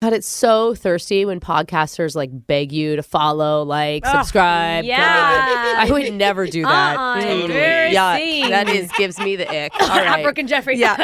God, it's so thirsty when podcasters like beg you to follow, subscribe. Yeah. I would never do that. Totally. That gives me the ick. All right. Brooke and Jeffrey. Yeah.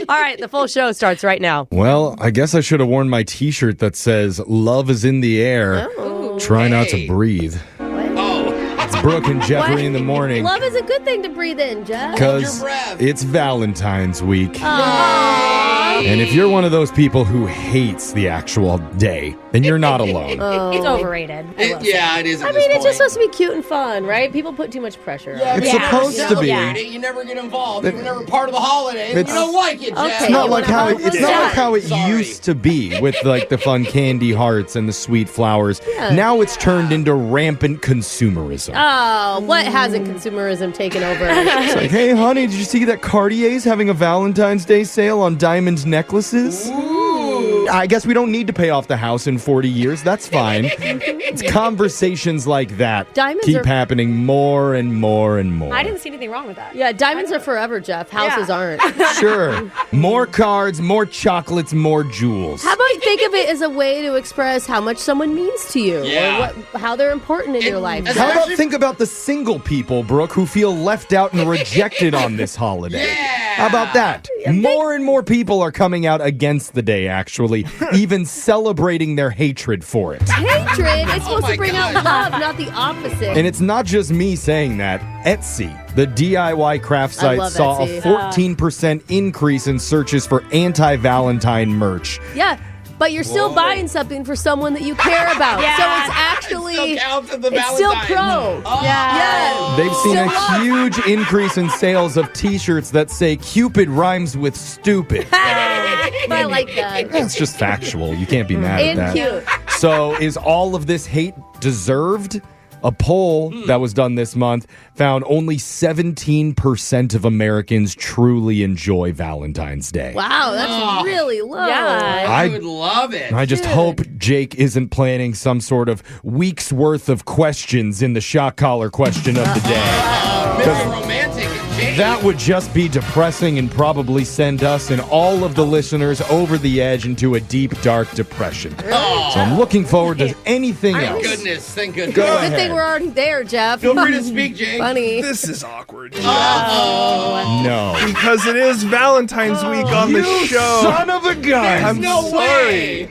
All right, the full show starts right now. Well, I guess I should have worn my t-shirt that says "Love is in the air." Oh. Try not to breathe. It's Brooke and Jeffrey in the morning. Love is a good thing to breathe in, Jeff. Because it's Valentine's week. Aww. And if you're one of those people who hates the actual day, then you're not alone. It's overrated. It is. I mean, it's just supposed to be cute and fun, right? People put too much pressure on it. It's supposed to be. You never get involved. You're never part of the holiday. You don't like it, Jeff. Okay. Not like how it's not like how it Sorry. used to be with like the fun candy hearts and the sweet flowers. Yeah. Now it's turned into rampant consumerism. Oh, what hasn't consumerism taken over? It's like, hey, honey, did you see that Cartier's having a Valentine's Day sale on diamond necklaces? Ooh. I guess we don't need to pay off the house in 40 years. That's fine. It's conversations like that Diamonds keep are- happening more and more and more. I didn't see anything wrong with that. Yeah, diamonds are forever, Jeff. Houses aren't. Sure. More cards, more chocolates, more jewels. How about you think of it as a way to express how much someone means to you Yeah. or how they're important in your life? That's How about actually- think about the single people, Brooke, who feel left out and rejected on this holiday? Yeah. How about that? More and more people are coming out against the day, actually, even celebrating their hatred for it. Hatred is supposed my to bring out God. love, not the opposite. And it's not just me saying that. Etsy, the DIY craft I site, love saw Etsy. a 14% increase in searches for anti-Valentine merch. Yeah, but you're still buying something for someone that you care about. Yeah. So it's actually, Still counts as the it's still Valentine's. pro. Oh. Yeah. They've seen So a what? huge increase in sales of t-shirts that say Cupid rhymes with stupid. I like that. It's just factual. You can't be mad at And that. cute. So is all of this hate deserved? A poll that was done this month found only 17% of Americans truly enjoy Valentine's Day. Wow, that's really low. Yeah. I would love it. I just Good. hope Jake isn't planning some sort of week's worth of questions in the shock collar question of the day. Mr. Romantic and Jake. That would just be depressing and probably send us and all of the listeners over the edge into a deep, dark depression. Oh, So I'm looking forward to anything thank else. goodness. Thank goodness. Go Good ahead. thing we're already there, Jeff. Feel free to speak, Jake. Funny. This is awkward. No. Because it is Valentine's week on the show. Son of a gun. I'm No sorry. way.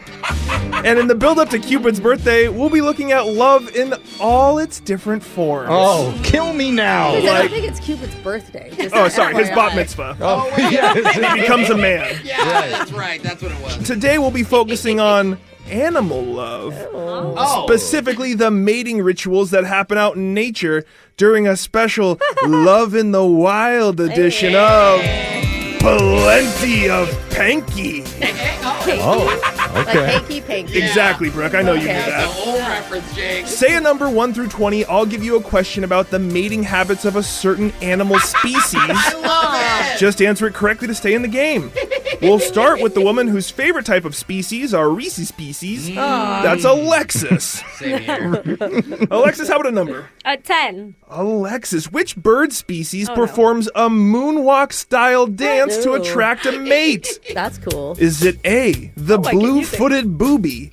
And in the build-up to Cupid's birthday, we'll be looking at love in all its different forms. Oh, kill me now. I don't like- think it's Cupid's birthday. Just Oh, sorry, his FYI. bat mitzvah. Oh, yes. He becomes a man. Yeah, that's right. That's what it was. Today we'll be focusing on animal love. Oh. Specifically the mating rituals that happen out in nature during a special Love in the Wild edition of Plenty of Panky. Oh, Like okay. hanky panky. Exactly, Brooke. I know you knew Okay. that. The old reference, Jake. Say a number 1 through 20. I'll give you a question about the mating habits of a certain animal species. I love it. Just answer it correctly to stay in the game. We'll start with the woman whose favorite type of species are Reese's species. That's Alexis. Same here. Alexis, how about a number? 10. Alexis, which bird species performs a moonwalk-style dance to Ooh. attract a mate? That's cool. Is it A, the I get blue-footed booby?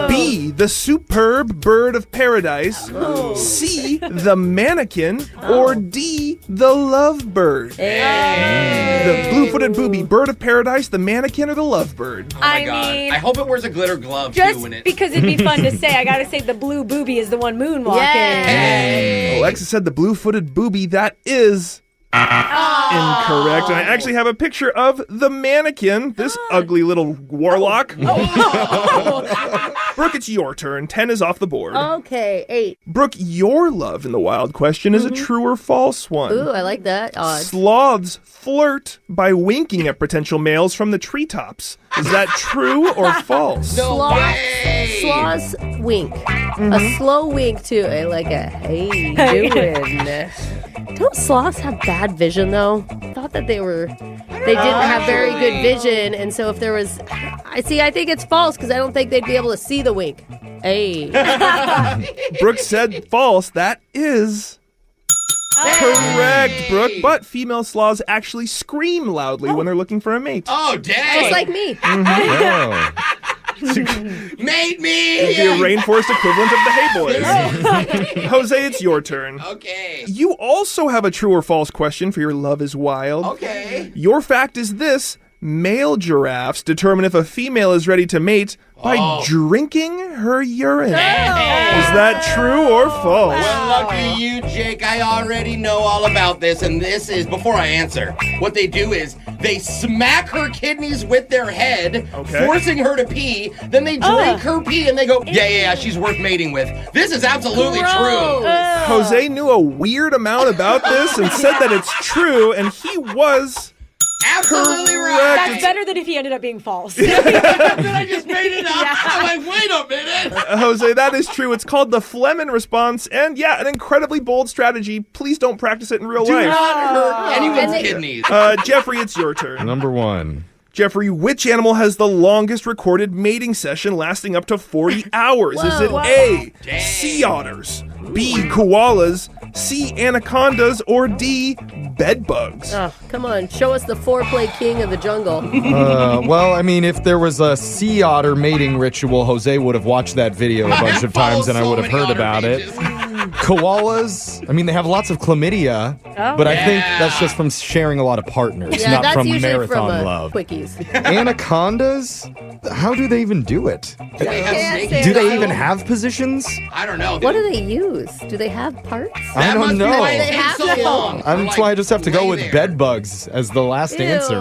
B, the superb bird of paradise? C, the mannequin? Or D, the lovebird? The blue-footed booby, bird of paradise, the mannequin, or the lovebird? Oh my I God. mean, I hope it wears a glitter glove too just when it. because it'd be fun to say, I gotta say the blue booby is the one moonwalking. Yay. Alexis said the blue-footed booby. That is incorrect. And I actually have a picture of the mannequin, this ugly little warlock. Brooke, it's your turn. 10 is off the board. Okay, 8. Brooke, your love in the wild question is a true or false one. Ooh, I like that. Odd. Sloths flirt by winking at potential males from the treetops. Is that true or false? No way. Sloths wink. A slow wink too. Like a hey doing. Don't sloths have bad vision though? I thought that they didn't have very good vision, and so if there was, I think it's false because I don't think they'd be able to see the wink. Hey. Brooke said false. That is correct, Brooke. But female sloths actually scream loudly when they're looking for a mate. Oh, dang. Just like me. Oh. Made me! The rainforest equivalent of the Hey Boys. Jose, it's your turn. Okay. You also have a true or false question for your Love is Wild. Okay. Your fact is this. Male giraffes determine if a female is ready to mate by drinking her urine. Is that true or false? Well, lucky you, Jake. I already know all about this, and this is, before I answer, what they do is they smack her kidneys with their head, forcing her to pee, then they drink her pee, and they go, yeah, she's worth mating with. This is absolutely true. Jose knew a weird amount about this and said that it's true, and he was... Absolutely right. That's better than if he ended up being false. I just made it up. I'm like, wait a minute. Jose, that is true. It's called the Flehmen response, and an incredibly bold strategy. Please don't practice it in real Do life. not hurt anyone's kidneys. Jeffrey, it's your turn. Number 1. Jeffrey, which animal has the longest recorded mating session lasting up to 40 hours? Is it A, sea otters, B, koalas, C, anacondas, or D, bedbugs? Oh, come on. Show us the foreplay king of the jungle. Well, I mean, if there was a sea otter mating ritual, Jose would have watched that video a bunch of times and I would have heard about it. Koalas, I mean, they have lots of chlamydia, but I think that's just from sharing a lot of partners, Yeah, not that's from usually marathon from love. Quickies. Anacondas? How do they even do it? They have can't snakes. say Do they that. even have positions? I don't know. What do they use? Do they have parts? I That don't must be know. why it They takes have so to. long. That's why I just have to go lay with there. bed bugs as the last answer.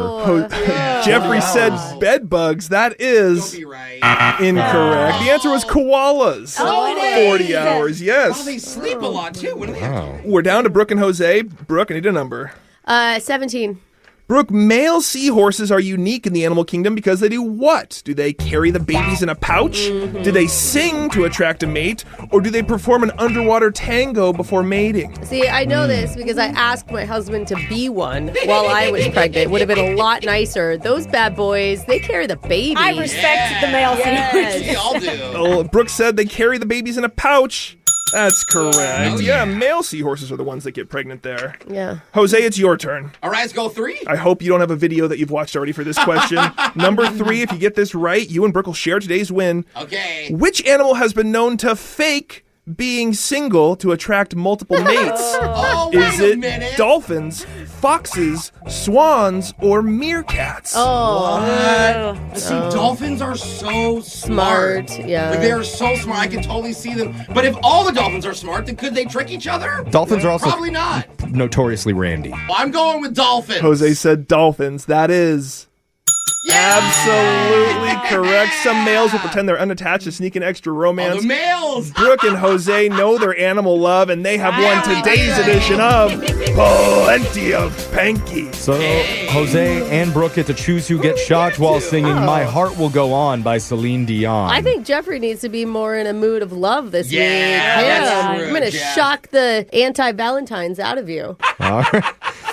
Jeffrey said bedbugs. That is Don't be right. incorrect. The answer was koalas. Oh, it is. 40 hours, yes. Oh, they sleep a lot, too. What do they have to We're down to Brooke and Jose. Brooke, I need a number. 17. Brooke, male seahorses are unique in the animal kingdom because they do what? Do they carry the babies in a pouch? Do they sing to attract a mate? Or do they perform an underwater tango before mating? See, I know this because I asked my husband to be one while I was pregnant. Would have been a lot nicer. Those bad boys, they carry the baby. I respect the male Yes. We all do. Oh, Brooke said they carry the babies in a pouch. That's correct. Oh, Yeah, yeah. male seahorses are the ones that get pregnant there. Yeah. Jose, it's your turn. All right, let's go 3. I hope you don't have a video that you've watched already for this question. Number 3, if you get this right, you and Brooke will share today's win. Okay. Which animal has been known to fake being single to attract multiple mates? Oh, Is wait a it minute. dolphins, foxes, swans, or meerkats? What? See, dolphins are so smart. yeah. Like, they are so smart. I can totally see them. But if all the dolphins are smart, then could they trick each other? Dolphins are also Probably not. notoriously randy. Well, I'm going with dolphins. Jose said dolphins. That is Yeah. absolutely correct. Some males will pretend they're unattached to sneak in extra Oh, romance. the males. Brooke and Jose know their animal love, and they have won Yeah, we today's do. edition of Plenty of Panky. So Jose and Brooke get to choose who gets shocked while singing My Heart Will Go On by Celine Dion. I think Jeffrey needs to be more in a mood of love this week. that's true, I'm going to Jeff. shock the anti-Valentines out of you. All right.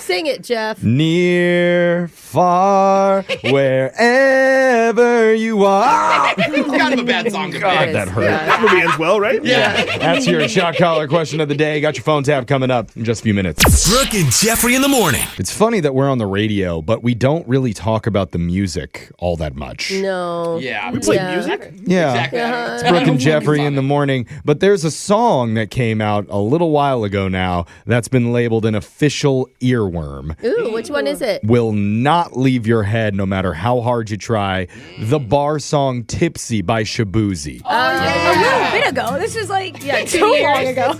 Sing it, Jeff. Near, far, wherever you are. It's kind of a bad song to God, pick. that hurt. That movie ends well, right? Yeah. That's your shock collar question of the day. Got your phone tab coming up in just a few minutes. Brooke and Jeffrey in the morning. It's funny that we're on the radio, but we don't really talk about the music all that much. No. Yeah. We play Yeah. music? Yeah. Exactly. Uh-huh. Brooke and Jeffrey in the morning. But there's a song that came out a little while ago now that's been labeled an official earworm. Ooh, which one is it? Will not leave your head no matter how hard you try. The bar song Tipsy by Shabuzi. A little bit ago. This is like so long ago.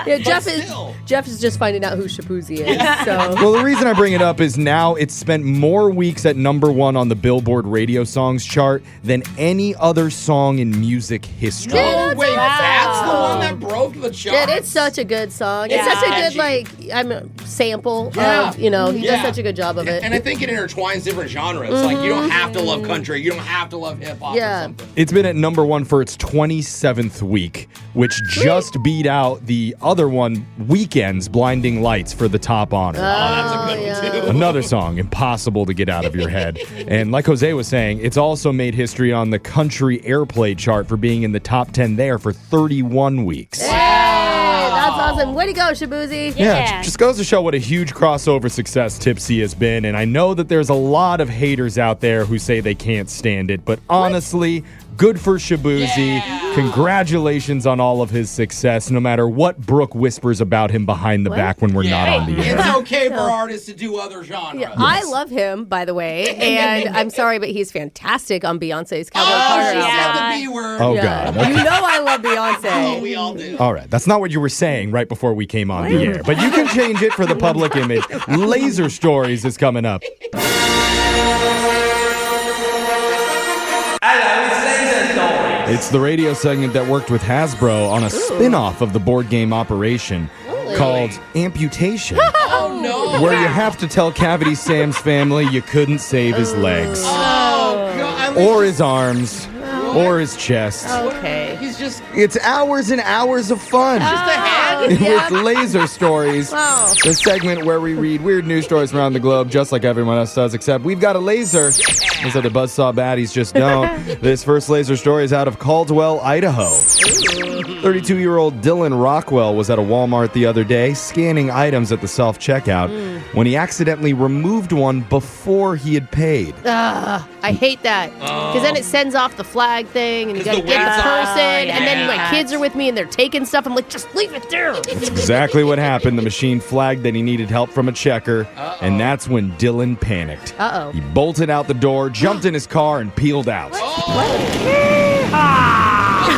Yeah, Jeff still. is just finding out who Shabuzi is. So Well, the reason I bring it up is now it's spent more weeks at number 1 on the Billboard radio songs chart than any other song in music history. Yeah, Oh, wait, that's the one that broke the charts? Dude, it's such a good song. Yeah. It's such a good sample Yeah. of, he does Yeah. such a good job of it. And I think it intertwines different genres. Like, you don't have to love country. You don't have to love hip-hop Yeah. or something. It's been at number 1 for its 27th week, which just beat out the other one, Weekend's Blinding Lights, for the top honor. That's a good one, too. Another song, impossible to get out of your head. And like Jose was saying, it's also made history on the country airplay chart for being in the top 10 there for 31 weeks. Hey, that's awesome. Way to go, Shabuzi. Yeah. Just goes to show what a huge crossover success Tipsy has been. And I know that there's a lot of haters out there who say they can't stand it. But honestly, good for Shabuzi. Congratulations on all of his success, no matter what Brooke whispers about him behind the back when we're not on the air. It's okay for artists to do other genres. Yeah, I love him, by the way, and I'm sorry, but he's fantastic on Beyonce's Cowboy Carter She album. said the B word. Oh, Yeah. God. Okay. You know I love Beyonce. Oh, we all do. All right, that's not what you were saying right before we came on the air, but you can change it for the public image. Laser Stories is coming up. It's the radio segment that worked with Hasbro on a spin-off of the board game Operation called Amputation, Oh, no. where you have to tell Cavity Sam's family you couldn't save his legs, Oh, God. or his arms, or his chest. Okay. He's just It's hours and hours of fun. a head. With Laser Stories, Wow. the segment where we read weird news stories around the globe just like everyone else does, except we've got a laser. Instead the buzzsaw baddies just don't. This first laser story is out of Caldwell, Idaho. 32-year-old Dylan Rockwell was at a Walmart the other day scanning items at the self-checkout when he accidentally removed one before he had paid. I hate that. Because then it sends off the flag thing, and you 'Cause gotta the get the weight's person, on. and then my Yeah. kids are with me, and they're taking stuff. I'm like, just leave it there. That's exactly what happened. The machine flagged that he needed help from a checker, and that's when Dylan panicked. Uh-oh. He bolted out the door, jumped in his car, and peeled out. What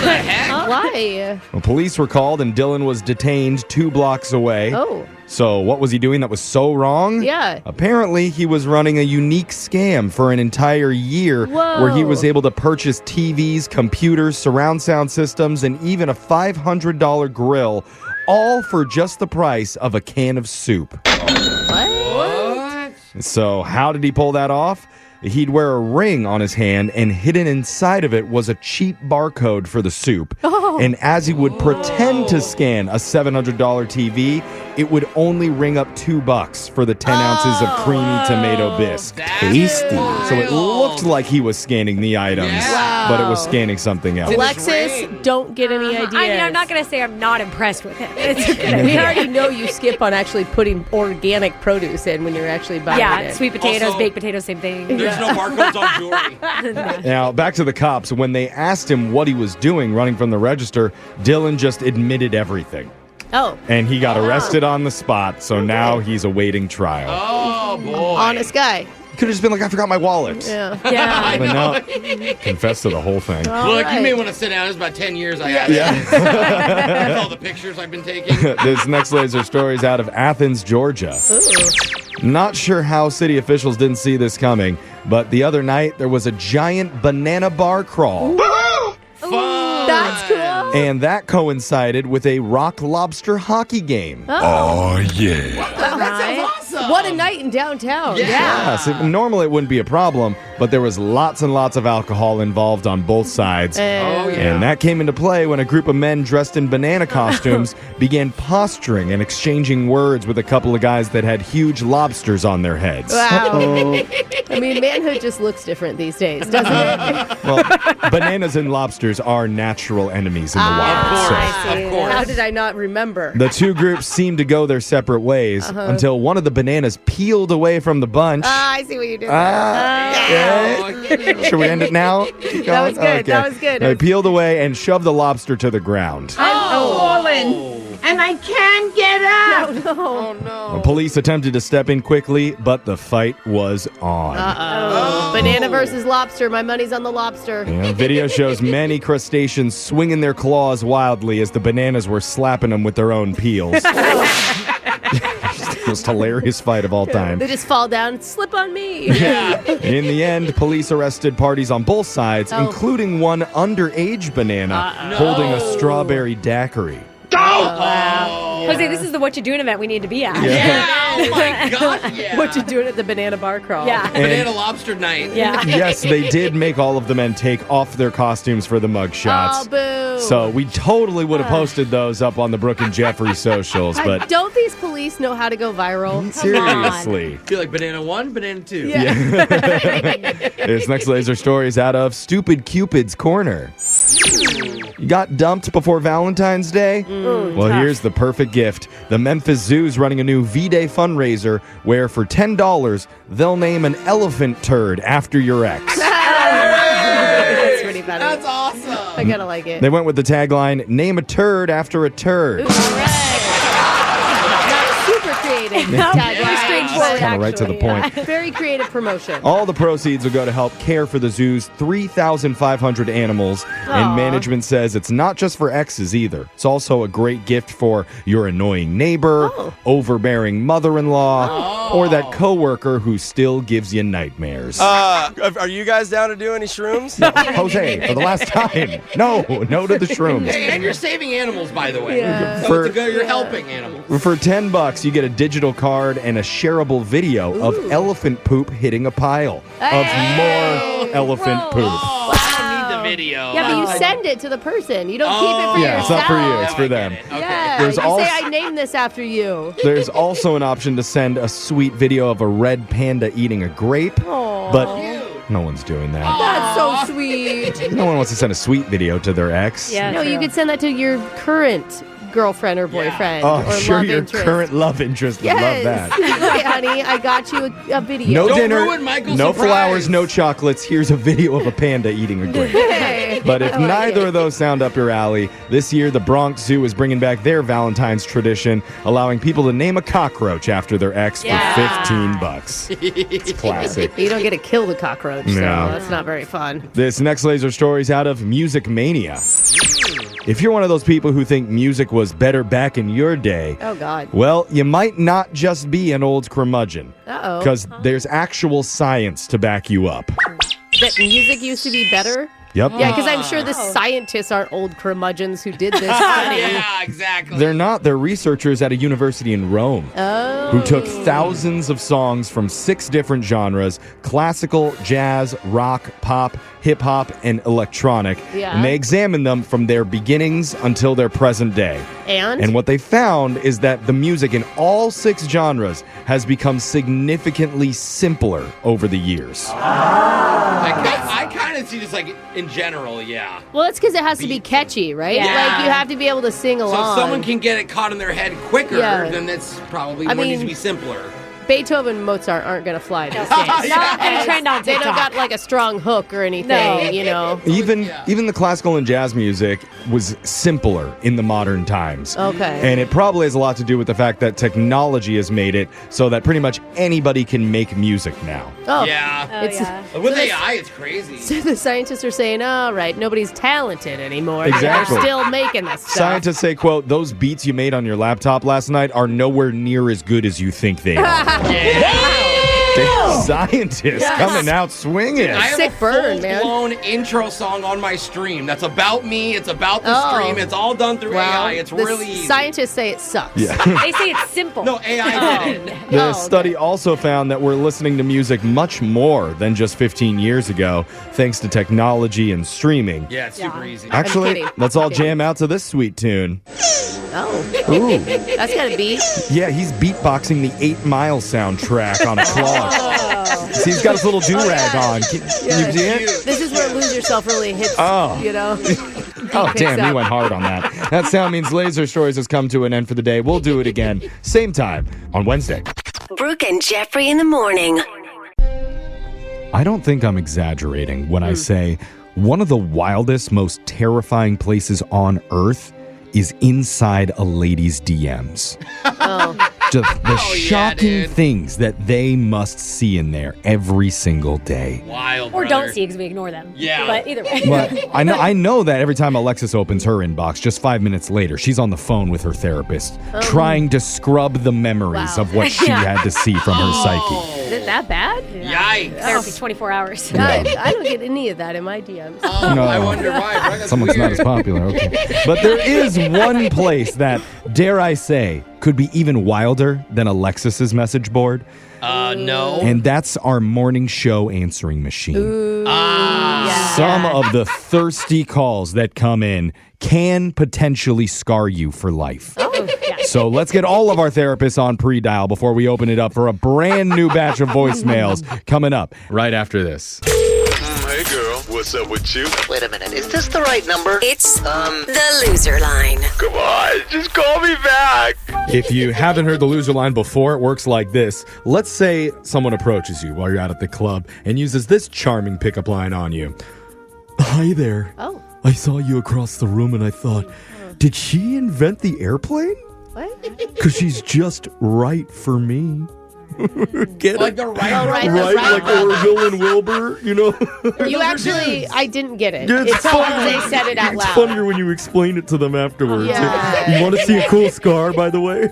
the heck? Why? Well, police were called, and Dylan was detained 2 blocks away. Oh. So what was he doing that was so wrong? Yeah. Apparently, he was running a unique scam for an entire year Whoa. where he was able to purchase TVs, computers, surround sound systems, and even a $500 grill, all for just the price of a can of soup. What? So how did he pull that off? He'd wear a ring on his hand, and hidden inside of it was a cheap barcode for the soup. Oh. And as he would pretend to scan a $700 TV, it would only ring up $2 for the 10 ounces of creamy tomato bisque. Tasty. So it looked like he was scanning the items, Yeah. but it was scanning something else. Alexis, don't get any ideas. I mean, I'm not going to say I'm not impressed with it. It's okay. We already know you skip on actually putting organic produce in when you're actually buying Yeah, it. sweet potatoes, Also- baked potatoes, same thing. There's no barcodes on jewelry. Now, back to the cops. When they asked him what he was doing running from the register, Dylan just admitted everything. Oh, And he got arrested on the spot, so now he's awaiting trial. Oh, boy. honest guy. He could have just been like, I forgot my wallet. Yeah. Yeah. But no, confess to the whole thing. Look, right. you may want to sit down. It's about 10 years I have. Yeah. That's all the pictures I've been taking. This next laser story is out of Athens, Georgia. Not sure how city officials didn't see this coming, but the other night there was a giant banana bar crawl. Fun. That's cool. And that coincided with a rock lobster hockey game. Oh, yeah. That sounds awesome. What a night in downtown. Yeah, so normally it wouldn't be a problem, but there was lots and lots of alcohol involved on both sides. Oh, yeah. And that came into play when a group of men dressed in banana costumes began posturing and exchanging words with a couple of guys that had huge lobsters on their heads. Wow. I mean, manhood just looks different these days, doesn't it? Well, bananas and lobsters are natural enemies in the wild. so- Of course. How did I not remember? The two groups seemed to go their separate ways until one of the bananas peeled away from the bunch. I see what you did. Okay. Should we end it now? That was good. That was good. They peeled away and shoved the lobster to the ground. And I can't get up. Oh, no. The police attempted to step in quickly, but the fight was on. Uh-oh. Banana versus lobster. My money's on the lobster. Yeah, video shows many crustaceans swinging their claws wildly as the bananas were slapping them with their own peels. Most hilarious fight of all time. They just fall down and slip on me. In the end, police arrested parties on both sides, Oh. including one underage banana holding a strawberry daiquiri. Jose, this is the What You Doing event we need to be at. Yeah. Oh, my God. Yeah. What you doing at the banana bar crawl? Yeah. Banana lobster night. Yeah. Yes, they did make all of the men take off their costumes for the mug Oh, shots. boo. So we totally would have posted those up on the Brooke and Jeffrey socials, but Don't these police know how to go viral? seriously. Feel like banana 1, banana 2. This next laser story is out of Stupid Cupid's Corner. You got dumped before Valentine's Day? Well, here's the perfect gift. The Memphis Zoo's running a new V-Day fundraiser where for $10, they'll name an elephant turd after your ex. That's pretty funny. That's awesome. I gotta like it. They went with the tagline, name a turd after a turd. Not super creative tagline. Very straightforward, Kind of right to the point. Very creative promotion. All the proceeds will go to help care for the zoo's 3,500 animals. And management says it's not just for exes either. It's also a great gift for your annoying neighbor, overbearing mother-in-law, or that coworker who still gives you nightmares. Are you guys down to do any shrooms? Jose, for the last time. No to the shrooms. Hey, and you're saving animals, by the way. Yeah. So it's you're helping animals. For $10, you get a digital card and a shareable video of elephant poop hitting a pile of more elephant poop. Oh, I don't need the video. Yeah, but you send it to the person. You don't keep it for Yeah, it's yourself. not for you. It's for I them. get it. Okay. Yeah, There's you also- say, I named this after you. There's also an option to send a sweet video of a red panda eating a grape, but no one's doing that. That's so sweet. No one wants to send a sweet video to their ex. Yeah, No, you could send that to your current girlfriend or boyfriend Oh, or sure, love your interest. current love interest would love Yes. that. Okay, honey, I got you a video. No Don't dinner, ruin Michael's no surprise. flowers, no chocolates. Here's a video of a panda eating a grape. Hey, But if I like neither it. of those sound up your alley, this year the Bronx Zoo is bringing back their Valentine's tradition, allowing people to name a cockroach after their ex for $15. It's classic. You don't get to kill the cockroach, so No. that's not very fun. This next laser story is out of Music Mania. If you're one of those people who think music was better back in your day, Oh, God. well, you might not just be an old curmudgeon. Uh-oh. Because there's actual science to back you up. That music used to be better? Yep. Yeah, because I'm sure the scientists aren't old curmudgeons who did this study. Yeah, exactly. They're not. They're researchers at a university in Rome who took thousands of songs from 6 different genres: classical, jazz, rock, pop, hip-hop, and electronic. Yeah. And they examined them from their beginnings until their present day. And? what they found is that the music in all 6 genres has become significantly simpler over the years. I kind of see this like in general, yeah. Well, it's because it has to be catchy, right? Yeah. Like, you have to be able to sing So along. if someone can get it caught in their head quicker, Yeah. then that's probably I what needs to mean- be simpler. Beethoven and Mozart aren't going to fly these days. Not gonna trend on They don't TikTok. got like a strong hook or anything, No. you know. Even the classical and jazz music was simpler in the modern times. Okay. And it probably has a lot to do with the fact that technology has made it so that pretty much anybody can make music now. Oh, Yeah. Oh, It's- yeah. With So this- AI, it's crazy. So the scientists are saying, all right, nobody's talented anymore. Exactly. They're still making this stuff. Scientists say, quote, those beats you made on your laptop last night are nowhere near as good as you think they are. Scientists coming out swinging. I have Sick a burn, man. full-blown intro song on my stream. That's about me. It's about the Oh. stream. It's all done through Well, AI. It's the really easy. scientists say it sucks. They say it's simple. No, AI did it. The Oh, okay. study also found that we're listening to music much more than just 15 years ago, thanks to technology and streaming. Yeah, it's super easy. Actually, kidding. let's all I'm kidding. jam out to this sweet tune. Oh, Ooh. that's got to be. Yeah, he's beatboxing the 8 Mile soundtrack on a Claus. See, he's got his little do-rag on. Can you see it? This is where Lose Yourself really hits, Oh. you know. Oh, picks damn, he up. went hard on that. That sound means Laser Stories has come to an end for the day. We'll do it again, same time, on Wednesday. Brooke and Jeffrey in the morning. I don't think I'm exaggerating when I say one of the wildest, most terrifying places on Earth is inside a lady's DMs. Oh. Just the shocking dude. things that they must see in there every single day. Wild, Or brother. don't see because we ignore them. Yeah. But either way. But I know that every time Alexis opens her inbox, just 5 minutes later, she's on the phone with her therapist, trying to scrub the memories Wow. of what she had to see from her psyche. Is it that bad? Yikes. Therapy 24 hours. God, I don't get any of that in my DMs. Oh, No. I wonder why. Bro. That's Someone's not weird. as popular. Okay. But there is one place that, dare I say, could be even wilder than Alexis's message board, No. and that's our morning show answering machine. Ah. Some of the thirsty calls that come in can potentially scar you for life. So let's get all of our therapists on pre-dial before we open it up for a brand new batch of voicemails coming up right after this. hey girl, what's up with you? Wait a minute, is this the right number? It's the loser line. Come on, just call me back. If you haven't heard the loser line before, it works like this. Let's say someone approaches you while you're out at the club and uses this charming pickup line on you. Hi there. Oh. I saw you across the room and I thought, did she invent the airplane? What? Because she's just right for me. Get it? Like the right, Right, like Orville and Wilbur, you know? You actually, I didn't get it. It's It's how funny. they said it out It's loud. funnier when you explain it to them afterwards. Yeah. You want to see a cool scar, by the way?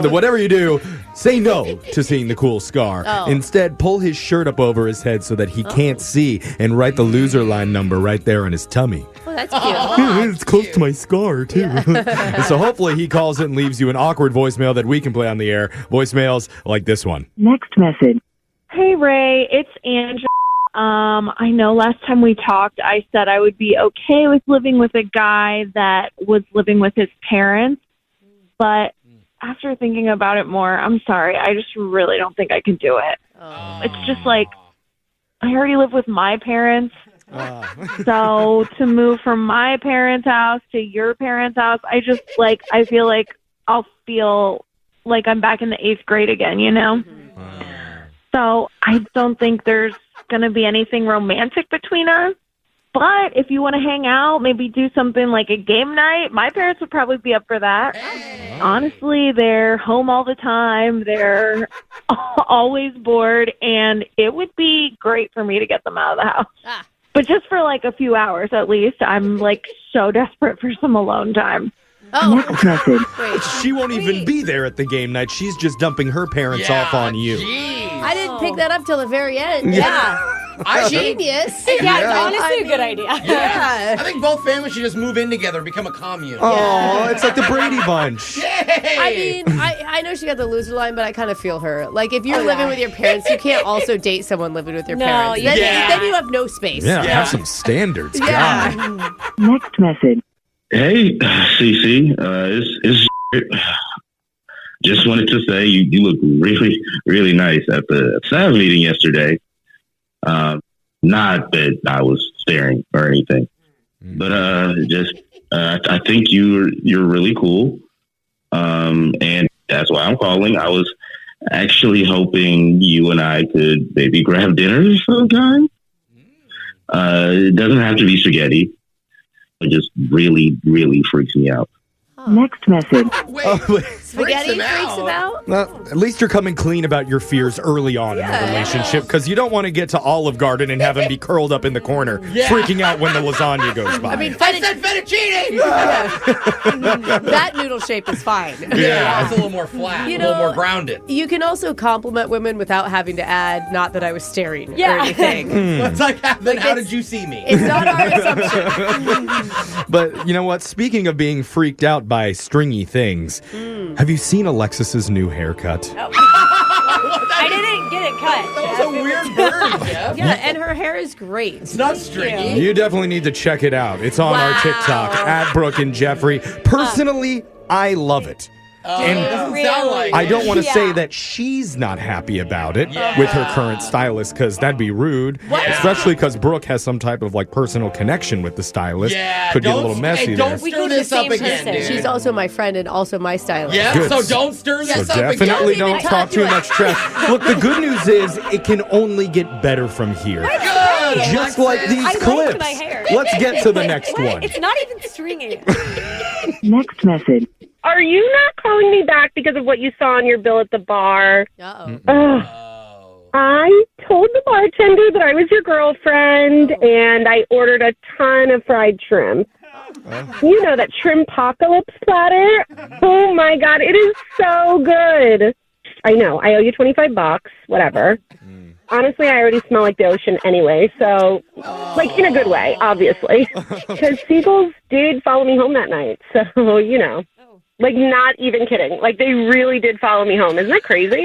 Whatever you do, say no to seeing the cool scar. Oh. Instead, pull his shirt up over his head so that he can't see and write the loser line number right there on his tummy. Oh, that's cute. It's close to my scar, too. And so hopefully he calls it and leaves you an awkward voicemail that we can play on the air. Voicemails like this one. Next message. Hey, Ray, it's Angela. I know last time we talked, I said I would be okay with living with a guy that was living with his parents. But after thinking about it more, I'm sorry. I just really don't think I can do it. Oh. It's just like, I already live with my parents. So to move from my parents' house to your parents' house, I feel like I'll feel like I'm back in the 8th grade again, you know? So I don't think there's going to be anything romantic between us. But if you want to hang out, maybe do something like a game night, my parents would probably be up for that. Honestly, they're home all the time. They're always bored, and it would be great for me to get them out of the house. But just for like a few hours at least. I'm like so desperate for some alone time. Oh. Next message. Wait. She won't even be there at the game night. She's just dumping her parents off on you. I didn't pick that up till the very end. Yeah. Genius. Yeah, honestly, a good idea. Yeah. I think both families should just move in together, become a commune. Oh, it's like the Brady Bunch. Yay! I mean, I know she got the loser line, but I kind of feel her. Like, if you're living with your parents, you can't also date someone living with your parents. Then you have no space. Yeah, have some standards. Yeah. God. Next message. Hey, Cece, it's just wanted to say you look really, really nice at the staff meeting yesterday. Not that I was staring or anything, but I think you're really cool, and that's why I'm calling. I was actually hoping you and I could maybe grab dinner sometime. It doesn't have to be spaghetti. It just really, really freaks me out. Next message. Spaghetti freaks him out? Well, at least you're coming clean about your fears early on in the relationship, because you don't want to get to Olive Garden and have him be curled up in the corner, freaking out when the lasagna goes by. I mean, I said fettuccine! that noodle shape is fine. Yeah, it's a little more flat, a little more grounded. You can also compliment women without having to add, not that I was staring or anything. It's like, then how did you see me? It's not our assumption. But you know what? Speaking of being freaked out by stringy things, have you seen Alexis's new haircut? I didn't get it cut. That was a weird bird, Jeff. Yeah, and her hair is great. It's not stringy. You definitely need to check it out. It's on our TikTok, at Brooke and Jeffrey. Personally, I love it. And doesn't sound like I don't want to say Yeah. that she's not happy about it with her current stylist, because that'd be rude. Especially because Brooke has some type of like personal connection with the stylist. Yeah, Could get a don't- little messy hey, there. don't stir this up again, dude. She's also my friend and also my stylist. Yeah, Good. so don't stir So this up definitely again. don't talk too much trash. Look, the good news is it can only get better from here. Good. Just like these I clips. like my hair. Let's get to the next one. It's not even stringy. Next message. Are you not calling me back because of what you saw on your bill at the bar? I told the bartender that I was your girlfriend, and I ordered a ton of fried shrimp. You know, that shrimpocalypse platter? Oh, my God, it is so good. I know, I owe you $25, whatever. Honestly, I already smell like the ocean anyway, so, like, in a good way, obviously. Because seagulls did follow me home that night, so, you know. Like, not even kidding. Like, they really did follow me home. Isn't that crazy?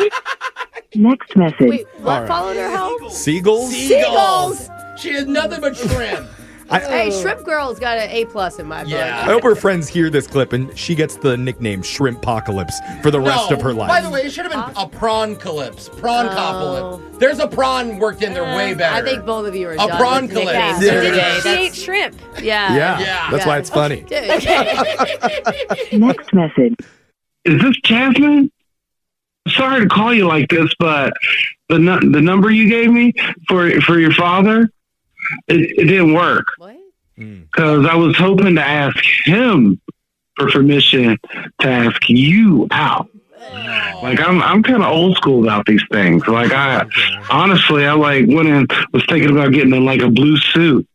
Next message. Wait, what followed her home? Seagulls? Seagulls. She has nothing but shrimp. Hey, Shrimp Girl's got an A+ in my book. I hope her friends hear this clip and she gets the nickname Shrimpocalypse for the rest of her life. By the way, it should have been a prawn-calypse. Prawn-copolypse. There's a prawn worked in there way better. I think both of you are a done prawn-calypse. She ate shrimp. Yeah. That's why it's funny. Next message. Is this Jasmine? Sorry to call you like this, but the number you gave me for your father, it didn't work. What? Because I was hoping to ask him for permission to ask you out. Like I'm kind of old school about these things. Like I like went in, was thinking about getting in like a blue suit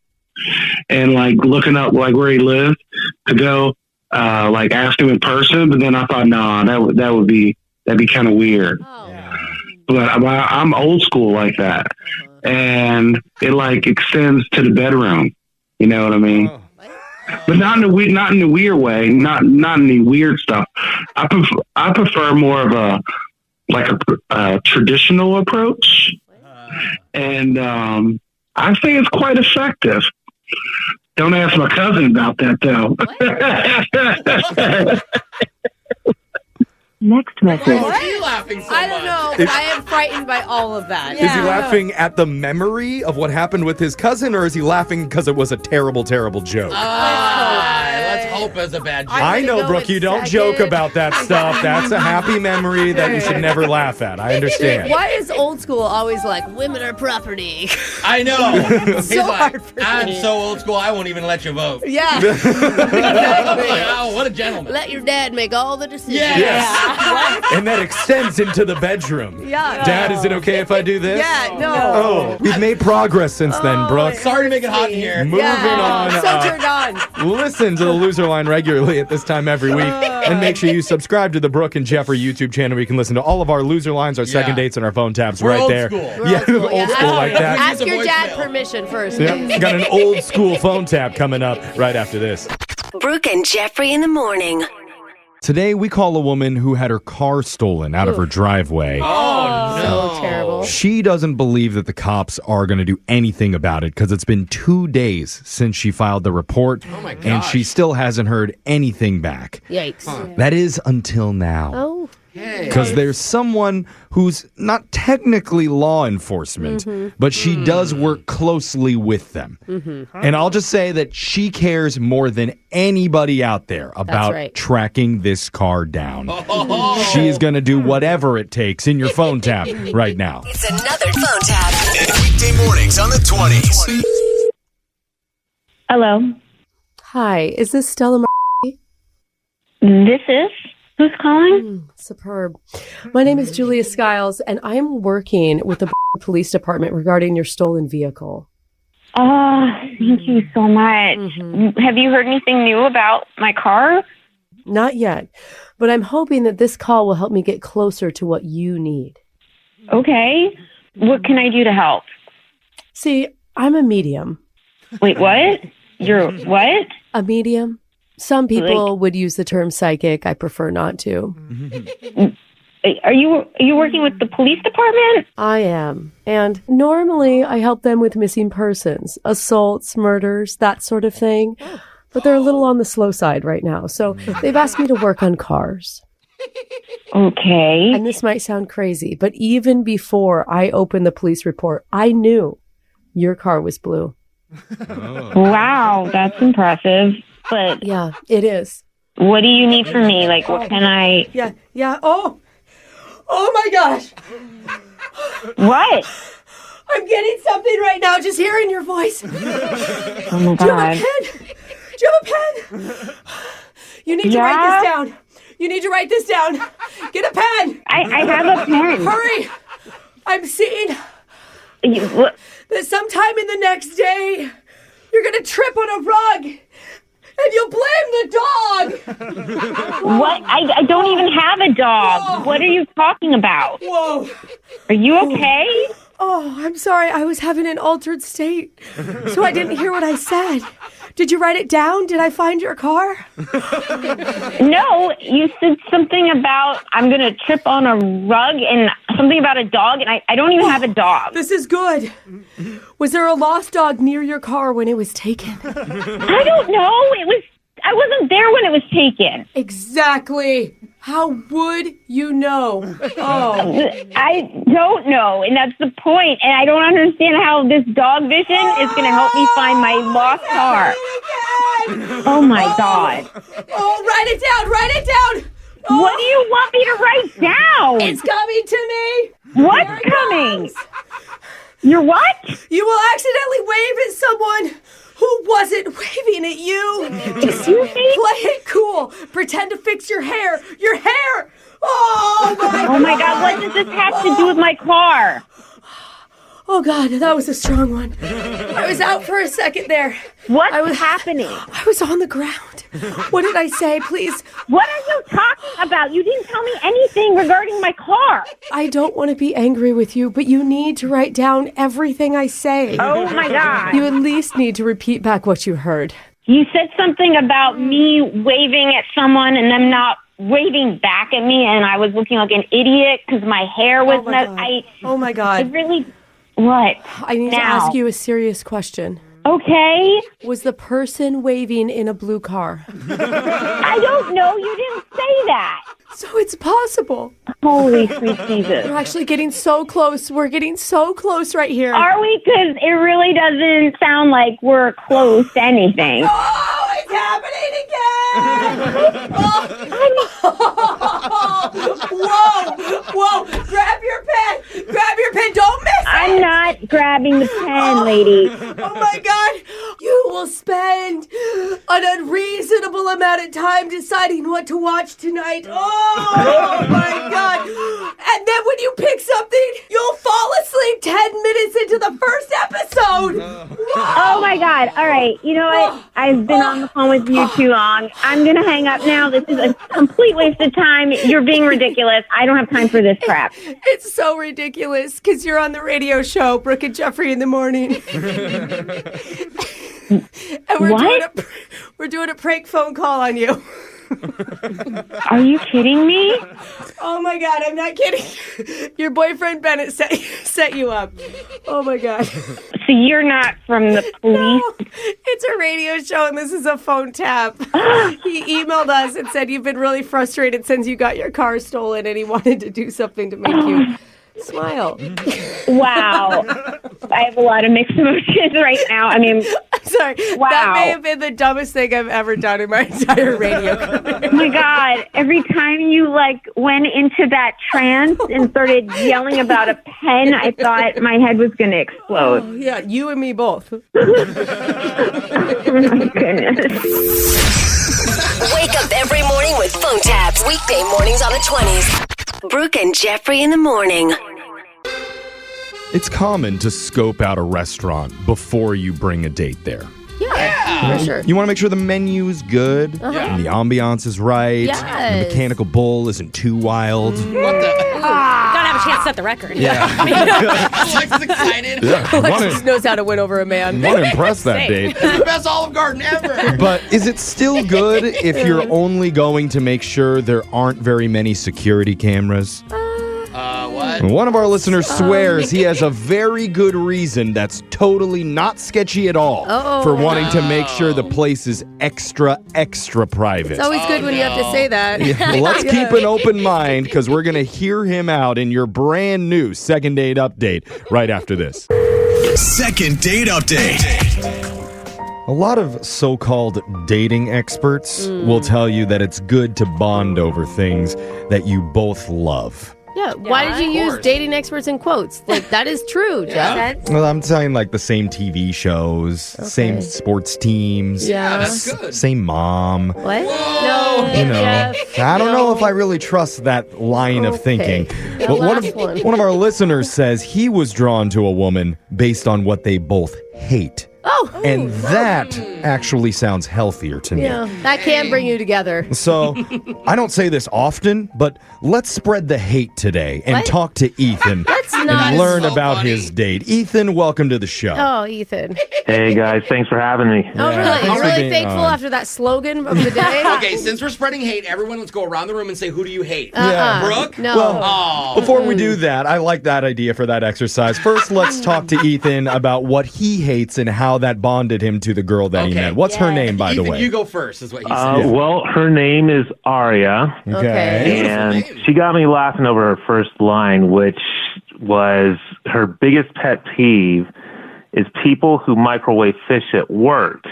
and like looking up like where he lived to go like ask him in person. But then I thought, that'd be kind of weird. But I'm old school like that, and it like extends to the bedroom. You know what I mean? But not in the weird way. Not any weird stuff. I prefer more of a traditional approach, and I think it's quite effective. Don't ask my cousin about that though. Next message. Why is he laughing so I don't know, but I am frightened by all of that. Is he laughing at the memory of what happened with his cousin, or is he laughing because it was a terrible, terrible joke? Let's hope it's a bad joke. I know, Brooke, you don't joke about that stuff. That's a happy memory that you should never laugh at. I understand. Why is old school always like, women are property? I know. So hard for I'm me. so old school, I won't even let you vote. Yeah. Oh, what a gentleman. Let your dad make all the decisions. Yes. And that extends into the bedroom. Yeah. Dad, is it okay if I do this? Yeah, no. Oh, we've made progress since then, Brooke. Sorry to make it hot in here. Moving on. So turned on. Listen to the Loser Line regularly at this time every week. And make sure you subscribe to the Brooke and Jeffrey YouTube channel where you can listen to all of our Loser Lines, our second dates, and our phone tabs We're right old there. school. Yeah, old school like that. Ask your dad permission first. Yeah, got an old school phone tab coming up right after this. Brooke and Jeffrey in the morning. Today, we call a woman who had her car stolen out of her driveway. Oh, no. So terrible. She doesn't believe that the cops are going to do anything about it because it's been 2 days since she filed the report. Oh, my gosh. And she still hasn't heard anything back. Yikes. That is until now. Oh. Because there's someone who's not technically law enforcement, but she does work closely with them. And I'll just say that she cares more than anybody out there about tracking this car down. She is going to do whatever it takes in your phone tab right now. It's another phone tap. Weekday mornings on the 20s. Hello. Hi, is this Stella? This is? Who's calling? Superb. My name is Julia Skiles, and I'm working with the police department regarding your stolen vehicle. Thank you so much. Have you heard anything new about my car? Not yet, but I'm hoping that this call will help me get closer to what you need. Okay. What can I do to help? See, I'm a medium. Wait, what? You're what? A medium? Some people would use the term psychic. I prefer not to. Are you working with the police department? I am. And normally I help them with missing persons, assaults, murders, that sort of thing. But they're a little on the slow side right now. So they've asked me to work on cars. Okay. And this might sound crazy, but even before I opened the police report, I knew your car was blue. Wow, that's impressive. But yeah, it is. What do you need from me? Like, what can I? Yeah. Oh my gosh. What? I'm getting something right now, just hearing your voice. Oh my Do you have God. a pen? Do you have a pen? You need to write this down. You need to write this down. Get a pen. I have a pen. Hurry. I'm seeing that sometime in the next day, you're going to trip on a rug. And you'll blame the dog. What? I don't even have a dog. Whoa. What are you talking about? Whoa. Are you okay? Oh, I'm sorry. I was having an altered state, so I didn't hear what I said. Did you write it down? Did I find your car? No, you said something about I'm going to trip on a rug and something about a dog, and I don't even have a dog. This is good. Was there a lost dog near your car when it was taken? I don't know. I wasn't there when it was taken. Exactly. How would you know? Oh. I don't know, and that's the point. And I don't understand how this dog vision is going to help me find my lost car. Oh, my God. Oh, write it down. Write it down. Oh. What do you want me to write down? It's coming to me. What's coming? You're what? You will accidentally wave at someone who wasn't waving at you. Just play it cool. Pretend to fix your hair. Your hair. Oh, my God. What does this have to do with my car? Oh, God, that was a strong one. I was out for a second there. What's happening? I was on the ground. What did I say? Please. What are you talking about? You didn't tell me anything regarding my car. I don't want to be angry with you, but you need to write down everything I say. Oh, my God. You at least need to repeat back what you heard. You said something about me waving at someone and them not waving back at me, and I was looking like an idiot because my hair was... Oh, my God. I really... What? I need to ask you a serious question. Okay. Was the person waving in a blue car? I don't know. You didn't say that. So it's possible. Holy sweet Jesus. We're actually getting so close. We're getting so close right here. Are we? Because it really doesn't sound like we're close to anything. Oh, it's happening again! Whoa! Grab your pen! Grab your pen! Don't miss it! I'm not grabbing the pen, lady. Oh my God! You will spend an unreasonable amount of time deciding what to watch tonight. Oh my God! And then when you pick something, you'll fall asleep 10 minutes into the first episode. Oh my God! All right, you know what? I've been on the phone with you too long. I'm gonna hang up now. This is a complete waste of time. You're being ridiculous. I don't have time for this crap. It's so ridiculous because you're on the radio show, Brooke and Jeffrey in the morning. And we're doing a prank phone call on you. Are you kidding me? Oh my God, I'm not kidding. Your boyfriend Bennett set you up. Oh my God. So you're not from the police? No, it's a radio show and this is a phone tap. He emailed us and said you've been really frustrated since you got your car stolen and he wanted to do something to make you smile. Wow. I have a lot of mixed emotions right now. I mean, I'm sorry. Wow. That may have been the dumbest thing I've ever done in my entire radio career. Oh my God. Every time you went into that trance and started yelling about a pen, I thought my head was going to explode. Oh, yeah, you and me both. Oh my goodness. Wake up every morning with phone taps. Weekday mornings on the 20s. Brooke and Jeffrey in the morning. It's common to scope out a restaurant before you bring a date there. Yeah, for sure. You want to make sure the menu is good, and the ambiance is right, Yes. and the mechanical bull isn't too wild. Gotta have a chance to set the record. Yeah. Alexa's excited. Alexis knows how to win over a man. Want to impress that date. It's the best Olive Garden ever. But is it still good if you're only going to make sure there aren't very many security cameras? What? One of our listeners swears he has a very good reason that's totally not sketchy at all for wanting to make sure the place is extra private. It's always good when you have to say that. Yeah, well, let's keep an open mind because we're going to hear him out in your brand new second date update right after this. Second date update. A lot of so-called dating experts will tell you that it's good to bond over things that you both love. Yeah, why did you use dating experts in quotes? That is true, Jeff. Well, I'm saying the same TV shows, same sports teams, that's good. same mom. What? No, Jeff. I don't know if I really trust that line of thinking. But one of our listeners says he was drawn to a woman based on what they both hate. Oh. And that actually sounds healthier to me. Yeah, that can bring you together. So, I don't say this often, but let's spread the hate today and talk to Ethan Let's not learn about his date. Ethan, welcome to the show. Oh, Ethan. Hey guys, thanks for having me. Oh, really? You're really thankful after that slogan of the day? Okay, since we're spreading hate, everyone let's go around the room and say, who do you hate? Brooke? No. Well, before we do that, I like that idea for that exercise. First, let's talk to Ethan about what he hates and how that bonded him to the girl that he met. What's her name, by the way? You go first, is what he said. Well, her name is Aria. Okay. And she got me laughing over her first line, which was her biggest pet peeve is people who microwave fish at work.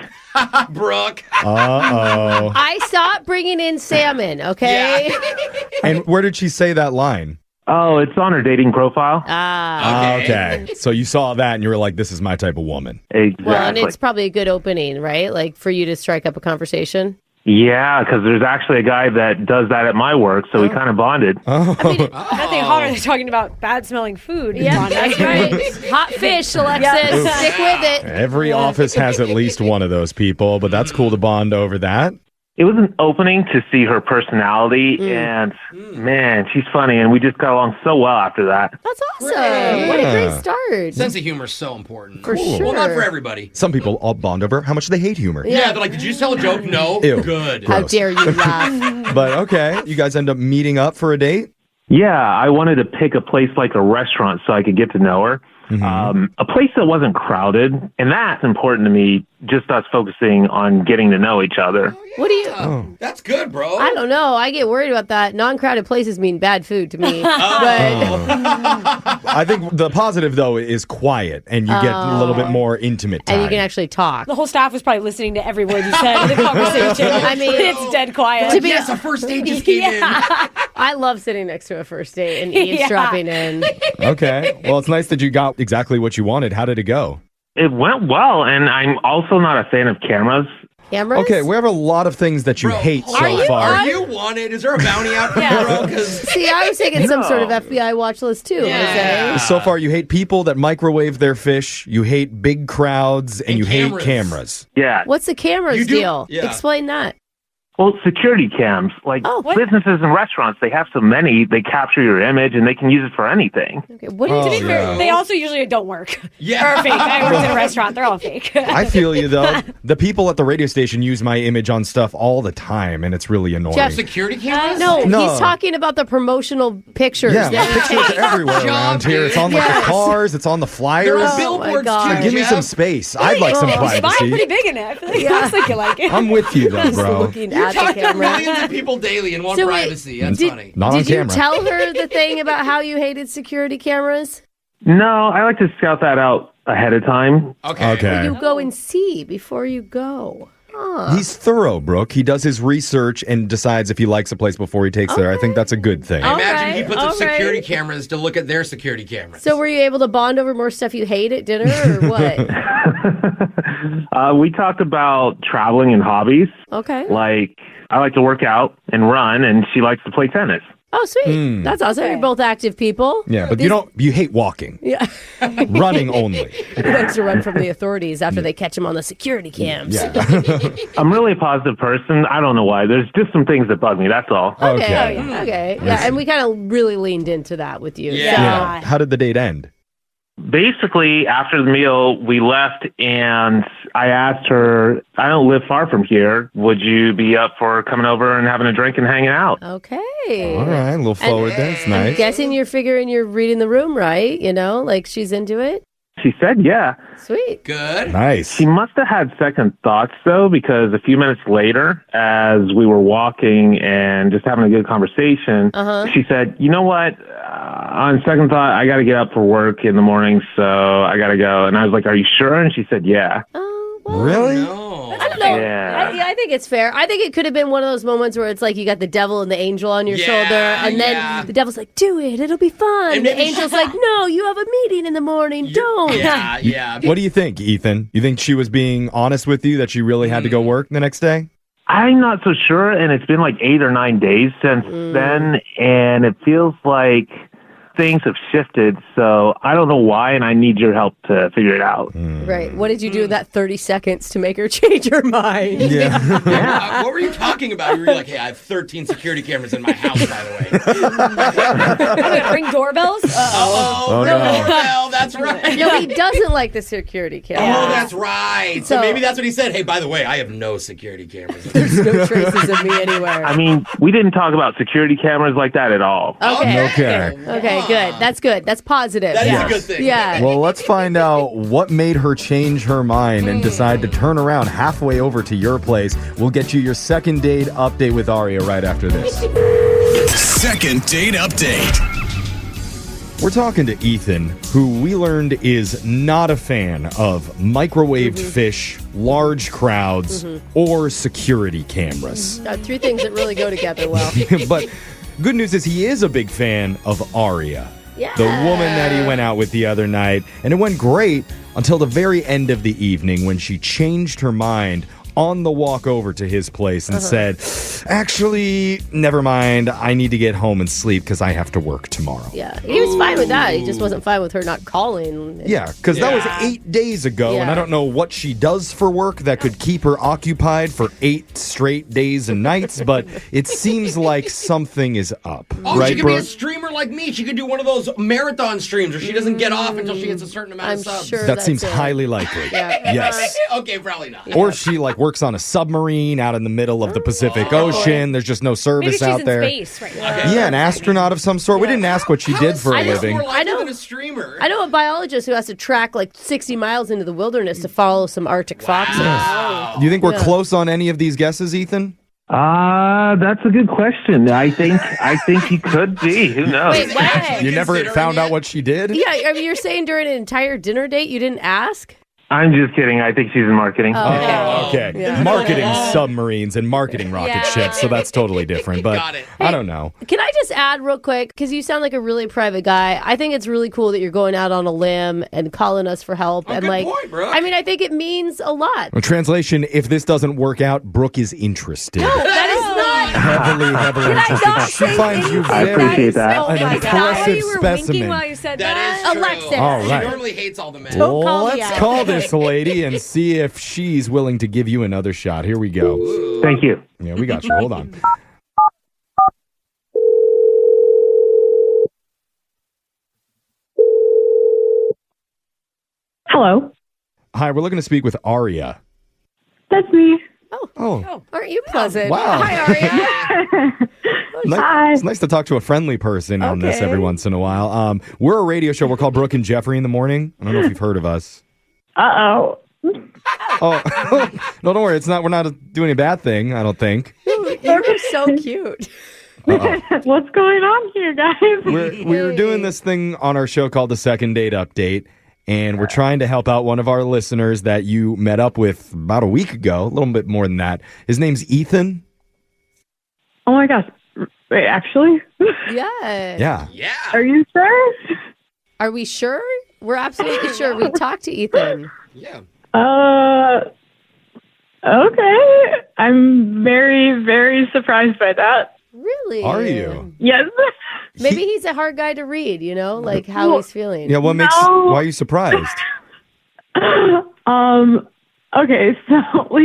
Brooke. Uh-oh. I stopped bringing in salmon, okay? And where did she say that line? Oh, it's on her dating profile. Okay. So you saw that and you were like, this is my type of woman. Exactly. Well, and it's probably a good opening, right? Like for you to strike up a conversation. Yeah, because there's actually a guy that does that at my work, so we kind of bonded. Nothing hotter than talking about bad-smelling food. Yeah, that's right. Hot fish, Alexis. Stick with it. Every office has at least one of those people, but that's cool to bond over that. It was an opening to see her personality, and man, she's funny, and we just got along so well after that. That's awesome. What a great start. Sense of humor is so important. For sure. Well, not for everybody. Some people all bond over how much they hate humor. Yeah, they're like, did you just tell a joke? No. Ew. Good. How dare you laugh? But okay, you guys end up meeting up for a date? Yeah, I wanted to pick a place like a restaurant so I could get to know her. A place that wasn't crowded, and that's important to me, just us focusing on getting to know each other. What do you... That's good, bro. I don't know. I get worried about that. Non-crowded places mean bad food to me. I think the positive, though, is quiet, and you get a little bit more intimate time. And you can actually talk. The whole staff was probably listening to every word you said in the conversation. I mean, it's dead quiet. To be Yes, a first date just came in. I love sitting next to a first date and eavesdropping in. Okay. Well, it's nice that you got exactly what you wanted. How did it go? It went well, and I'm also not a fan of cameras. Cameras? Okay, we have a lot of things that you hate so far. Are you wanted? Is there a bounty out there, bro? 'Cause- See, I was thinking some sort of FBI watch list too. Jose. So far, you hate people that microwave their fish, you hate big crowds, and you hate cameras. Yeah. What's the cameras deal? Yeah. Explain that. Well, security cams, like businesses and restaurants, they have so many, they capture your image and they can use it for anything. Okay, what to be fair, they also usually don't work. Yeah. Or fake. I worked in a restaurant. They're all fake. I feel you, though. The people at the radio station use my image on stuff all the time, and it's really annoying. Jeff, security cameras? No, No. he's talking about the promotional pictures. Yeah, that my we pictures take. are everywhere around here. It's on like the cars, it's on the flyers. There are Oh, billboards my too, Give me Jeff. some space. I'd like some It's mine privacy. pretty big in it. I feel like it looks like you like it. I'm with you, though, bro. Looking You're at the talking to camera. millions of people daily and want So wait, privacy. That's did- funny. Not on Did you camera. tell her the thing about how you hated security cameras? No, I like to scout that out ahead of time. Okay. You go and see before you go. Huh. He's thorough, Brooke. He does his research and decides if he likes a place before he takes there. I think that's a good thing. I imagine he puts up all security right. cameras to look at their security cameras. So were you able to bond over more stuff you hate at dinner or what? We talked about traveling and hobbies. Okay. Like, I like to work out and run, and she likes to play tennis. Oh, sweet. That's awesome. You're both active people. Yeah, but you hate walking. Yeah. Running only. He likes to run from the authorities after they catch him on the security cams. Yeah. I'm really a positive person. I don't know why. There's just some things that bug me, that's all. Okay. Okay. Yeah, and we kind of really leaned into that with you. Yeah. How did the date end? Basically, after the meal, we left, and I asked her, I don't live far from here. Would you be up for coming over and having a drink and hanging out? Okay. All right, a little forward there. It's I'm nice. guessing you're figuring you're reading the room right, you know? Like she's into it? She said, yeah. Sweet. Good. Nice. She must have had second thoughts, though, because a few minutes later, as we were walking and just having a good conversation, she said, you know what? On second thought, I got to get up for work in the morning, so I got to go. And I was like, are you sure? And she said, yeah. Really? I don't know. Yeah. I think it's fair. I think it could have been one of those moments where it's like you got the devil and the angel on your shoulder, and then the devil's like, do it, it'll be fun. And The maybe angel's like, no, you have a meeting in the morning, don't. Yeah. What do you think, Ethan? You think she was being honest with you that she really had to go work the next day? I'm not so sure, and it's been like 8 or 9 days since then, and it feels like things have shifted, so I don't know why, and I need your help to figure it out. Right. What did you do in that 30 seconds to make her change her mind? What were you talking about? You were like, hey, I have 13 security cameras in my house, by the way. I'm going to ring doorbells? Oh, no. Doorbell, that's right. No, he doesn't like the security camera. Oh, that's right. So maybe that's what he said. Hey, by the way, I have no security cameras. There's no traces of me anywhere. I mean, we didn't talk about security cameras like that at all. Okay, good. That's good. That's positive. That is a good thing. Yeah. Well, let's find out what made her change her mind and decide to turn around halfway over to your place. We'll get you your second date update with Aria right after this. Second date update. We're talking to Ethan, who we learned is not a fan of microwaved fish, large crowds, or security cameras. Three things that really go together well. But good news is he is a big fan of Aria, Yeah. the woman that he went out with the other night. And it went great until the very end of the evening when she changed her mind on the walk over to his place and said, actually, never mind. I need to get home and sleep because I have to work tomorrow. Yeah, he was fine with that. He just wasn't fine with her not calling. Yeah, because that was 8 days ago, and I don't know what she does for work that could keep her occupied for 8 straight days and nights, but it seems like something is up. Oh, right, she could be a Brooke? streamer like me. She could do one of those marathon streams where she doesn't get off until she gets a certain amount of subs. Sure That seems highly likely. Yes. Okay, probably not. Or she works on a submarine out in the middle of the Pacific Ocean. There's just no service Maybe she's out there. in space right now. Yeah, an astronaut of some sort. We didn't ask what she did for a living. I know a streamer. I know a biologist who has to track 60 miles into the wilderness to follow some Arctic foxes. Do you think we're close on any of these guesses, Ethan? That's a good question. I think he could be. Who knows? Wait, what? You never found out what she did? Yeah, I mean, you're saying during an entire dinner date you didn't ask? I'm just kidding. I think she's in marketing. Okay. Yeah. Marketing submarines and marketing rocket ships, so that's totally different. But I don't know. Can I just add real quick, because you sound like a really private guy. I think it's really cool that you're going out on a limb and calling us for help. And good point, Brooke. I mean, I think it means a lot. Well, translation, if this doesn't work out, Brooke is interested. No, that is not. Heavily Can I interested. not She say finds you I very appreciate that. Oh an my God. impressive You were specimen. winking while you said that? That is true. Alexis. All She right. normally hates all the men. Don't call me Let's out. call this lady and see if she's willing to give you another shot. Here we go. Thank you. Yeah, we got you. Hold on. Hello. Hi, we're looking to speak with Aria. That's me. Oh, Aren't you pleasant? Wow. Hi, Aria. Hi. It's nice to talk to a friendly person on this Okay. every once in a while. We're a radio show. We're called Brooke and Jeffrey in the Morning. I don't know if you've heard of us. Uh-oh. Oh, no, don't worry. It's not. We're not doing a bad thing. I don't think. You're so cute. What's going on here, guys? We're doing this thing on our show called the Second Date Update, and we're trying to help out one of our listeners that you met up with about a week ago, a little bit more than that. His name's Ethan. Oh my gosh. Wait, actually? Yeah. Yeah. Are you sure? Are we sure? We're absolutely sure. We talked to Ethan. Yeah. Okay. I'm very, very surprised by that. Really? Are you? Yes. Maybe he's a hard guy to read, how he's feeling. Yeah. What makes? No. Why are you surprised? Okay, so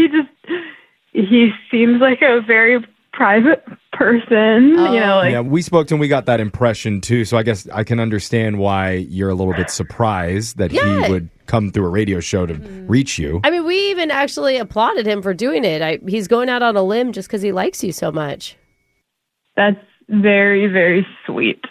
he seems like a very private person, Yeah, we spoke to him. We got that impression too. So I guess I can understand why you're a little bit surprised that he would come through a radio show to reach you. I mean, we even actually applauded him for doing it. He's going out on a limb just because he likes you so much. That's very, very sweet.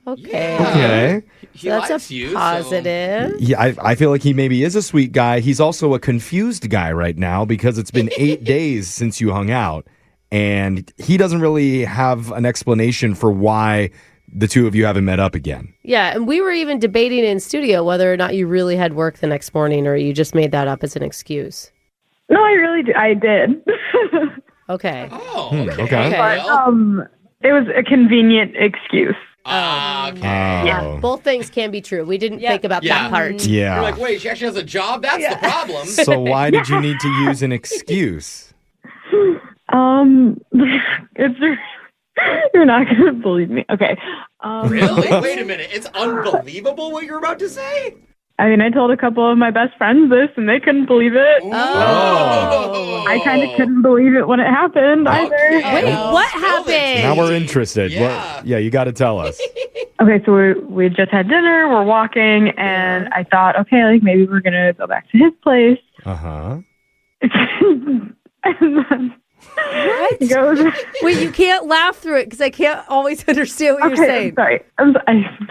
Okay. Okay. He So that's likes a you, positive. Yeah, I feel like he maybe is a sweet guy. He's also a confused guy right now because it's been 8 days since you hung out. And he doesn't really have an explanation for why the two of you haven't met up again. Yeah, and we were even debating in studio whether or not you really had work the next morning or you just made that up as an excuse. No, I did. Okay. Oh, okay. But it was a convenient excuse. Okay. Yeah, both things can be true. We didn't think about that part. Yeah. You're like, wait, she actually has a job? That's the problem. So why did you need to use an excuse? It's you're not going to believe me. Okay. Really? Wait a minute. It's unbelievable what you're about to say? I mean, I told a couple of my best friends this, and they couldn't believe it. Oh. I kind of couldn't believe it when it happened either. Wait, what happened? Now we're interested. Yeah, you got to tell us. Okay, so we just had dinner, we're walking, and I thought, okay, like maybe we're going to go back to his place. Uh-huh. And then What? he goes, Wait, you can't laugh through it because I can't always understand what you're saying. Sorry. I'm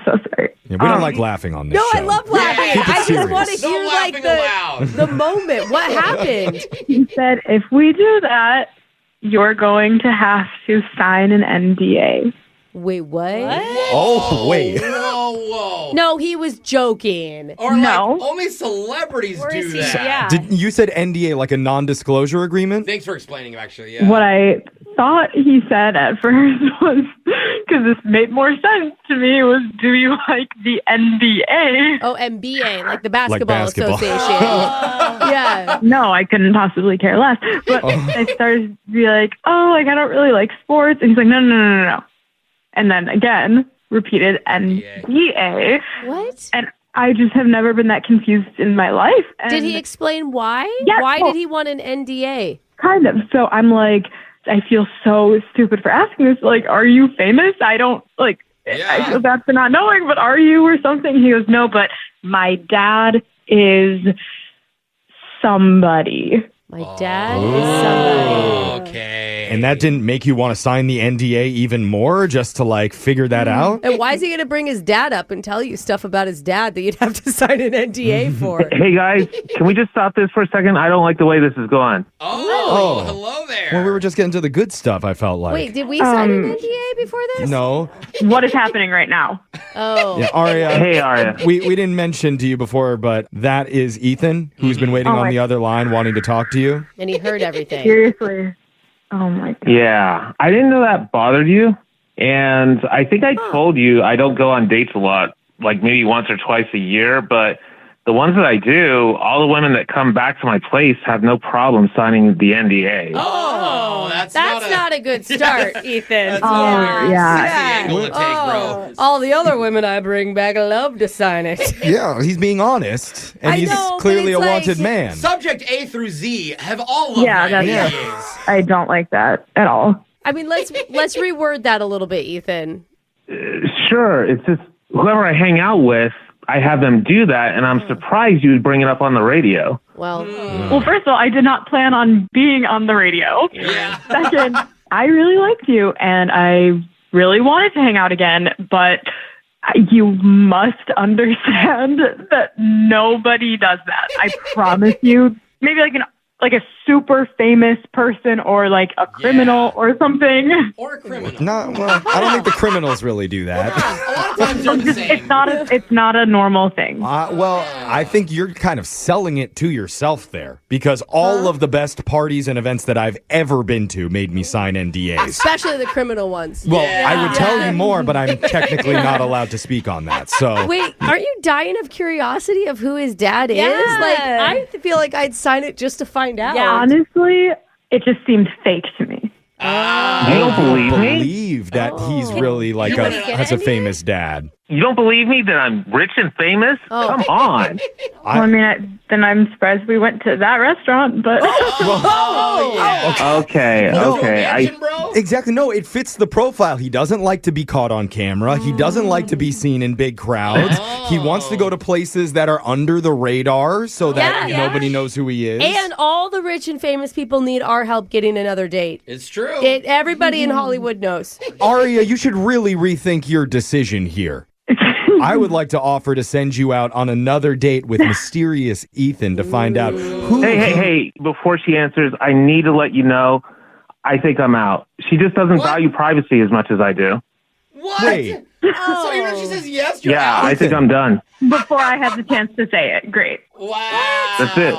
so sorry. Yeah, we don't like laughing on this No, show. I love laughing. Keep it I just serious. want to hear like the moment. What happened? He said, if we do that, you're going to have to sign an NDA. Wait, what? Oh, wait. Whoa. No, he was joking. Or like only celebrities do that. Yeah. You said NDA, like a non-disclosure agreement? Thanks for explaining, actually. Yeah. What I thought he said at first was, because this made more sense to me, was, do you like the NBA? Oh, NBA, like the Basketball basketball. Association. Yeah. No, I couldn't possibly care less. But I started to be like, oh, like I don't really like sports. And he's like, no. And then again, repeated NDA. What? And I just have never been that confused in my life. And Did he explain why? Yeah, Why well, did he want an NDA? kind of. So I'm like, I feel so stupid for asking this. Like, are you famous? I don't, like, I feel bad for not knowing, but are you or something? He goes, no, but my dad is somebody. My dad is somebody. Okay. And that didn't make you want to sign the NDA even more just to like figure that out? And why is he going to bring his dad up and tell you stuff about his dad that you'd have to sign an NDA for? Hey, guys, can we just stop this for a second? I don't like the way this is going. Oh, hello there. Well, we were just getting to the good stuff, I felt like. Wait, did we sign an NDA before this? No. What is happening right now? Oh. Yeah, Aria. Hey, Aria. We didn't mention to you before, but that is Ethan, who's been waiting on the other line wanting to talk to you. And he heard everything. Seriously. Oh, my God. Yeah, I didn't know that bothered you. And I think I told you I don't go on dates a lot, like maybe once or twice a year. But the ones that I do, all the women that come back to my place have no problem signing the NDA. Oh, that's not a good start, Ethan. Angle to take, bro. All the other women I bring back love to sign it. Yeah, he's being honest, and he's clearly a wanted man. Subject A through Z have all of Yeah, my that's, NDAs. I don't like that at all. I mean, let's reword that a little bit, Ethan. Sure, it's just whoever I hang out with, I have them do that, and I'm surprised you would bring it up on the radio. Well, Well, first of all, I did not plan on being on the radio. Yeah. Second, I really liked you, and I really wanted to hang out again, but you must understand that nobody does that. I promise you. Maybe like a super famous person or like a criminal or something. Or a criminal. No, well, I don't think the criminals really do that. A lot of times they're the same. It's not a normal thing. Well, I think you're kind of selling it to yourself there because all of the best parties and events that I've ever been to made me sign NDAs. especially the criminal ones. Well, I would tell you more, but I'm technically not allowed to speak on that. So Wait, aren't you dying of curiosity of who his dad is? Yeah. Like, I feel like I'd sign it just to find out. Yeah. Honestly, it just seemed fake to me. You don't believe me? believe that he's really like You wanna has a famous dad. You don't believe me that I'm rich and famous? Oh. Come on. Well, I mean, then I'm surprised we went to that restaurant, but... Okay. Exactly. No, it fits the profile. He doesn't like to be caught on camera. He doesn't like to be seen in big crowds. He wants to go to places that are under the radar so that nobody knows who he is. And all the rich and famous people need our help getting another date. It's true. Everybody in Hollywood knows. Aria, you should really rethink your decision here. I would like to offer to send you out on another date with mysterious Ethan to find out who. Hey, before she answers, I need to let you know, I think I'm out. She just doesn't value privacy as much as I do. What? Wait. So even if she says yes, you're Yeah, out? I think I'm done. Before I had the chance to say it. Great. Wow. That's it.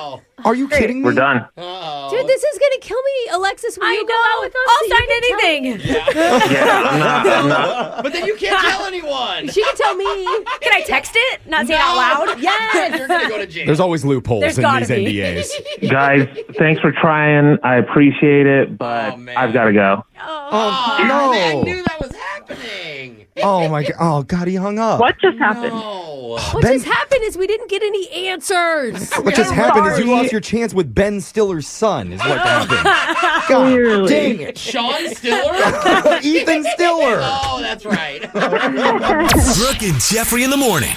Are you kidding me? We're done. Dude, this is going to kill me. Alexis, will you go out with us? I'll so you sign can tell anything. Yeah, I'm not. But then you can't tell anyone. She can tell me. Can I text it? Not say it out loud? Yes. You're going to go to jail. There's always loopholes There's in gotta these be. NDAs. Guys, thanks for trying. I appreciate it, but I've got to go. Oh, Man, I no. knew that was happening. Oh my God! Oh God, he hung up. What just happened? What just happened is we didn't get any answers. What just happened is you lost your chance with Ben Stiller's son. Is what happened. God dang it, Sean Stiller? Ethan Stiller. Oh, that's right. Brooke and Jeffrey in the morning.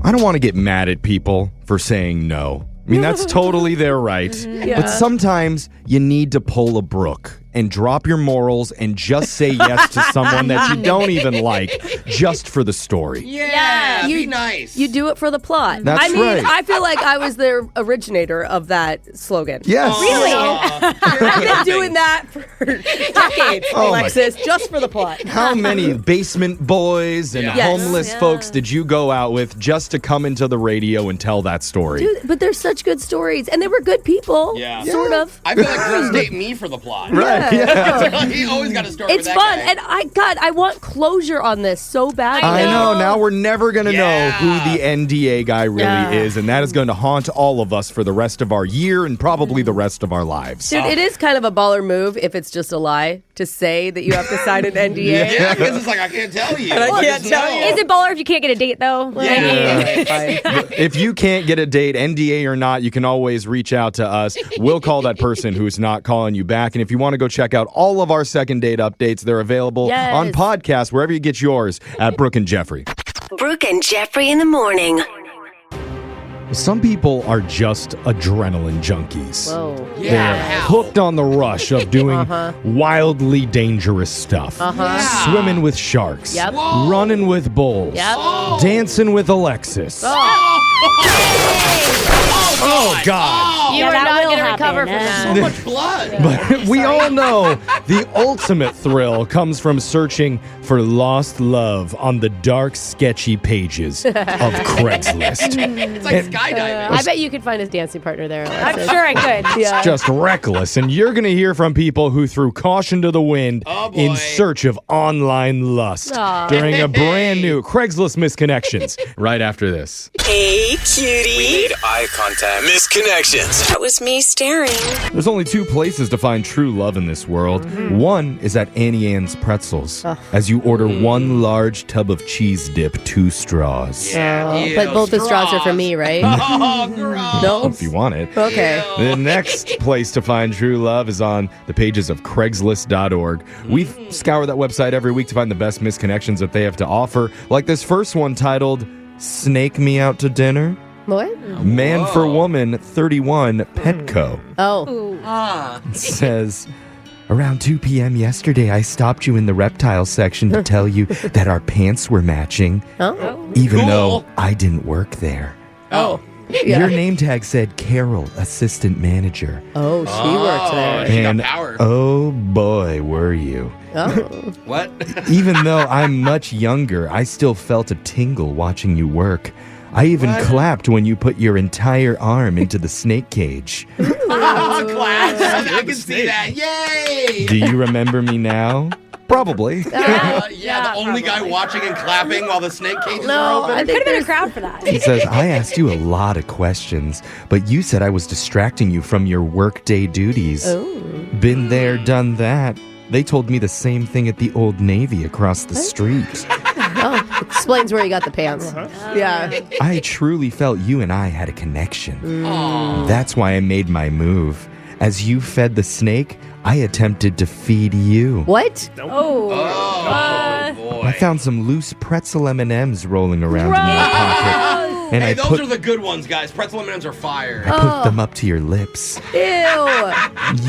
I don't want to get mad at people for saying no. I mean, that's totally their right. Yeah. But sometimes you need to pull a Brooke and drop your morals and just say yes to someone that you don't even like just for the story. Yeah, be nice. You do it for the plot. That's I mean, right. I feel like I was the originator of that slogan. Yes. Really? I've been doing that for decades, Oh my- Alexis, just for the plot. How many basement boys and Yes. homeless folks did you go out with just to come into the radio and tell that story? Dude, but they're such good stories, and they were good people. Yeah. Sort of. I feel like girls date me for the plot. Right. Yeah. He always got a story with It's that fun, guy. and I want closure on this so bad. I know. Now we're never going to know who the NDA guy really is, and that is going to haunt all of us for the rest of our year and probably the rest of our lives. Dude, it is kind of a baller move if it's just a lie to say that you have to sign an NDA. Yeah, because it's like, I can't tell you. Is it baller if you can't get a date, though? If you can't get a date, NDA or not, you can always reach out to us. We'll call that person who's not calling you back. And if you want to go check out all of our second date updates, they're available on podcast, wherever you get yours, at Brooke and Jeffrey. Brooke and Jeffrey in the morning. Some people are just adrenaline junkies. Whoa. They're hooked on the rush of doing wildly dangerous stuff. Swimming with sharks. Yep. Running with bulls. Yep. Dancing with Alexis. Oh, God. You are not going to recover from that. So much blood. But we all know the ultimate thrill comes from searching for lost love on the dark, sketchy pages of Craigslist. It's like skydiving. I bet you could find his dancing partner there, Alexis. I'm sure I could. It's just reckless, and you're going to hear from people who threw caution to the wind in search of online lust during a brand new Craigslist Misconnections right after this. Hey, cutie. We made eye contact. Misconnections. That was me staring. There's only two places to find true love in this world. One is at Annie Ann's Pretzels, as you order one large tub of cheese dip, 2 straws. But both the straws are for me, right? Oh, gross. No? If you want it. Okay. The next place to find true love is on the pages of Craigslist.org. We scour that website every week to find the best misconnections that they have to offer, like this first one titled, Snake Me Out to Dinner? What? Man for Woman 31 Petco. Oh. It says, around 2 p.m. yesterday, I stopped you in the reptile section to tell you that our pants were matching, even though I didn't work there. Oh. Your name tag said Carol, assistant manager. Oh, she works there. She got And power. oh boy, were you. Oh. What? Even though I'm much younger, I still felt a tingle watching you work. I even clapped when you put your entire arm into the snake cage. Class. I can see that. Yay! Do you remember me now? Probably. The only guy watching and clapping while the snake cages are open. I Could have been a crowd for that. He says, I asked you a lot of questions, but you said I was distracting you from your workday duties. Been there, done that. They told me the same thing at the Old Navy across the street. Oh, explains where you got the pants. Yeah. I truly felt you and I had a connection. That's why I made my move. As you fed the snake, I attempted to feed you. What? Oh, boy. I found some loose pretzel M&Ms rolling around in my pocket. And Hey, I those put are the good ones, guys. Pretzel M&Ms are fire. I put them up to your lips. Ew.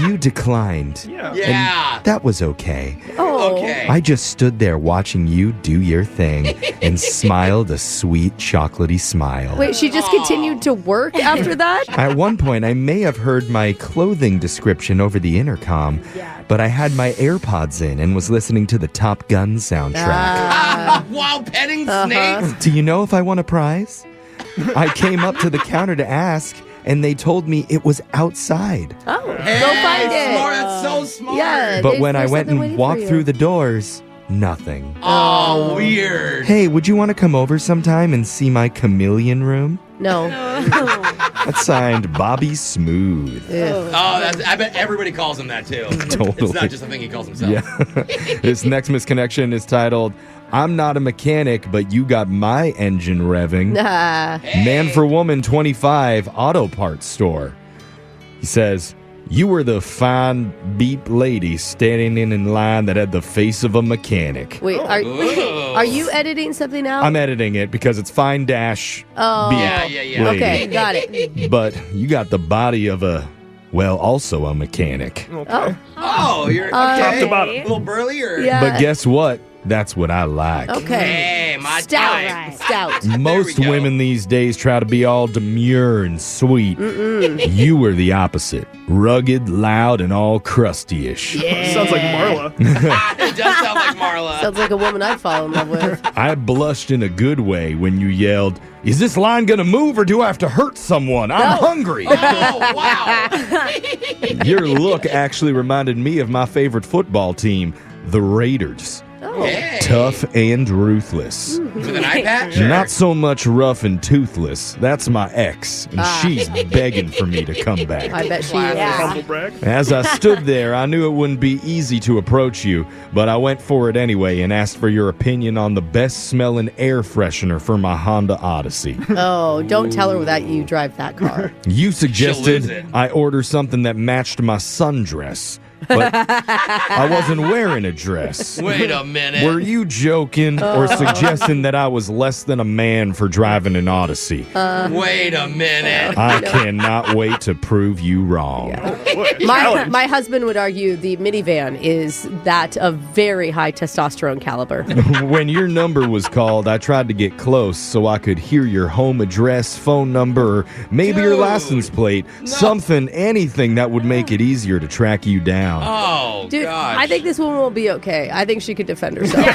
You declined. Yeah. And that was okay. Oh. Okay. I just stood there watching you do your thing and smiled a sweet chocolatey smile. Wait, she just continued to work after that? At one point, I may have heard my clothing description over the intercom, but I had my AirPods in and was listening to the Top Gun soundtrack. While petting snakes? Do you know if I won a prize? I came up to the counter to ask, and they told me it was outside. Oh, go find it. Smart. That's so smart. Yeah. But when I there's went something and waiting for walked you. through the doors, nothing. Oh, weird. Hey, would you want to come over sometime and see my chameleon room? No. That's signed Bobby Smooth. Oh, I bet everybody calls him that, too. Totally. It's not just a thing he calls himself. Yeah. This next misconnection is titled, I'm not a mechanic, but you got my engine revving. Man for woman 25, auto parts store. He says, you were the fine beep lady standing in line that had the face of a mechanic. Wait, are you editing something out? I'm editing it because it's fine dash beep lady. Okay, got it. But you got the body of also a mechanic. Okay. Oh, you're Top to bottom. a little burly or? Yeah. But guess what? That's what I like. Okay. Hey, my Stout. type. Stout. Most women these days try to be all demure and sweet. You were the opposite. Rugged, loud, and all crusty-ish. Yeah. Sounds like Marla. It does sound like Marla. Sounds like a woman I'd fall in love with. I blushed in a good way when you yelled, is this line gonna move or do I have to hurt someone? I'm hungry. Oh, wow. Your look actually reminded me of my favorite football team, the Raiders. Hey. Tough and ruthless. With an eye patch? Not so much rough and toothless. That's my ex, and she's begging for me to come back. I bet she Humble brag. As I stood there, I knew it wouldn't be easy to approach you, but I went for it anyway and asked for your opinion on the best-smelling air freshener for my Honda Odyssey. Oh, don't tell her that you drive that car. You She'll lose suggested it. I order something that matched my sundress, but I wasn't wearing a dress. Wait a minute. Were you joking or suggesting that I was less than a man for driving an Odyssey? Wait a minute. I cannot wait to prove you wrong. My husband would argue the minivan is that of very high testosterone caliber. When your number was called, I tried to get close so I could hear your home address, phone number, or maybe your license plate. Something, anything that would make it easier to track you down. Oh, Dude, gosh. I think this woman will be okay. I think she could defend herself.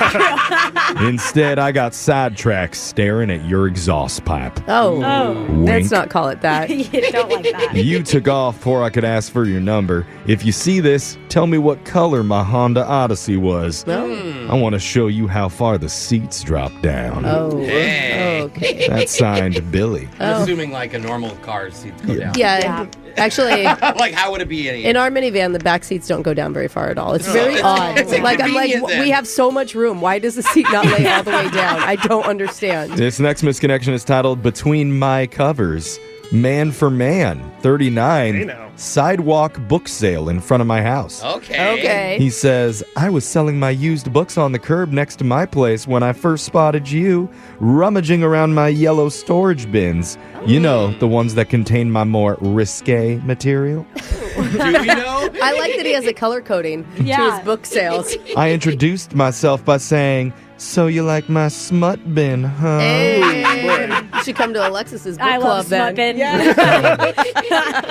Instead, I got sidetracked staring at your exhaust pipe. Oh, Wink. let's not call it that. You don't like that. You took off before I could ask for your number. If you see this, tell me what color my Honda Odyssey was. I want to show you how far the seats drop down. Oh, Hey. okay. That's signed Billy. I'm assuming like a normal car seats go down. Yeah, actually, Like, how would it be any? in our minivan, the back seats don't go down very far at all. It's very odd. it's I'm like, inconvenient then. we have so much room. Why does the seat not lay all the way down? I don't understand. This next misconnection is titled Between My Covers. Man for Man, 39, Hey, now. sidewalk book sale in front of my house. Okay. He says, I was selling my used books on the curb next to my place when I first spotted you, rummaging around my yellow storage bins. You know, the ones that contain my more risque material. Do we know? I like that he has a color coding to Yeah. his book sales. I introduced myself by saying, so you like my smut bin, huh? Hey, you should come to Alexis's book I club love then. smut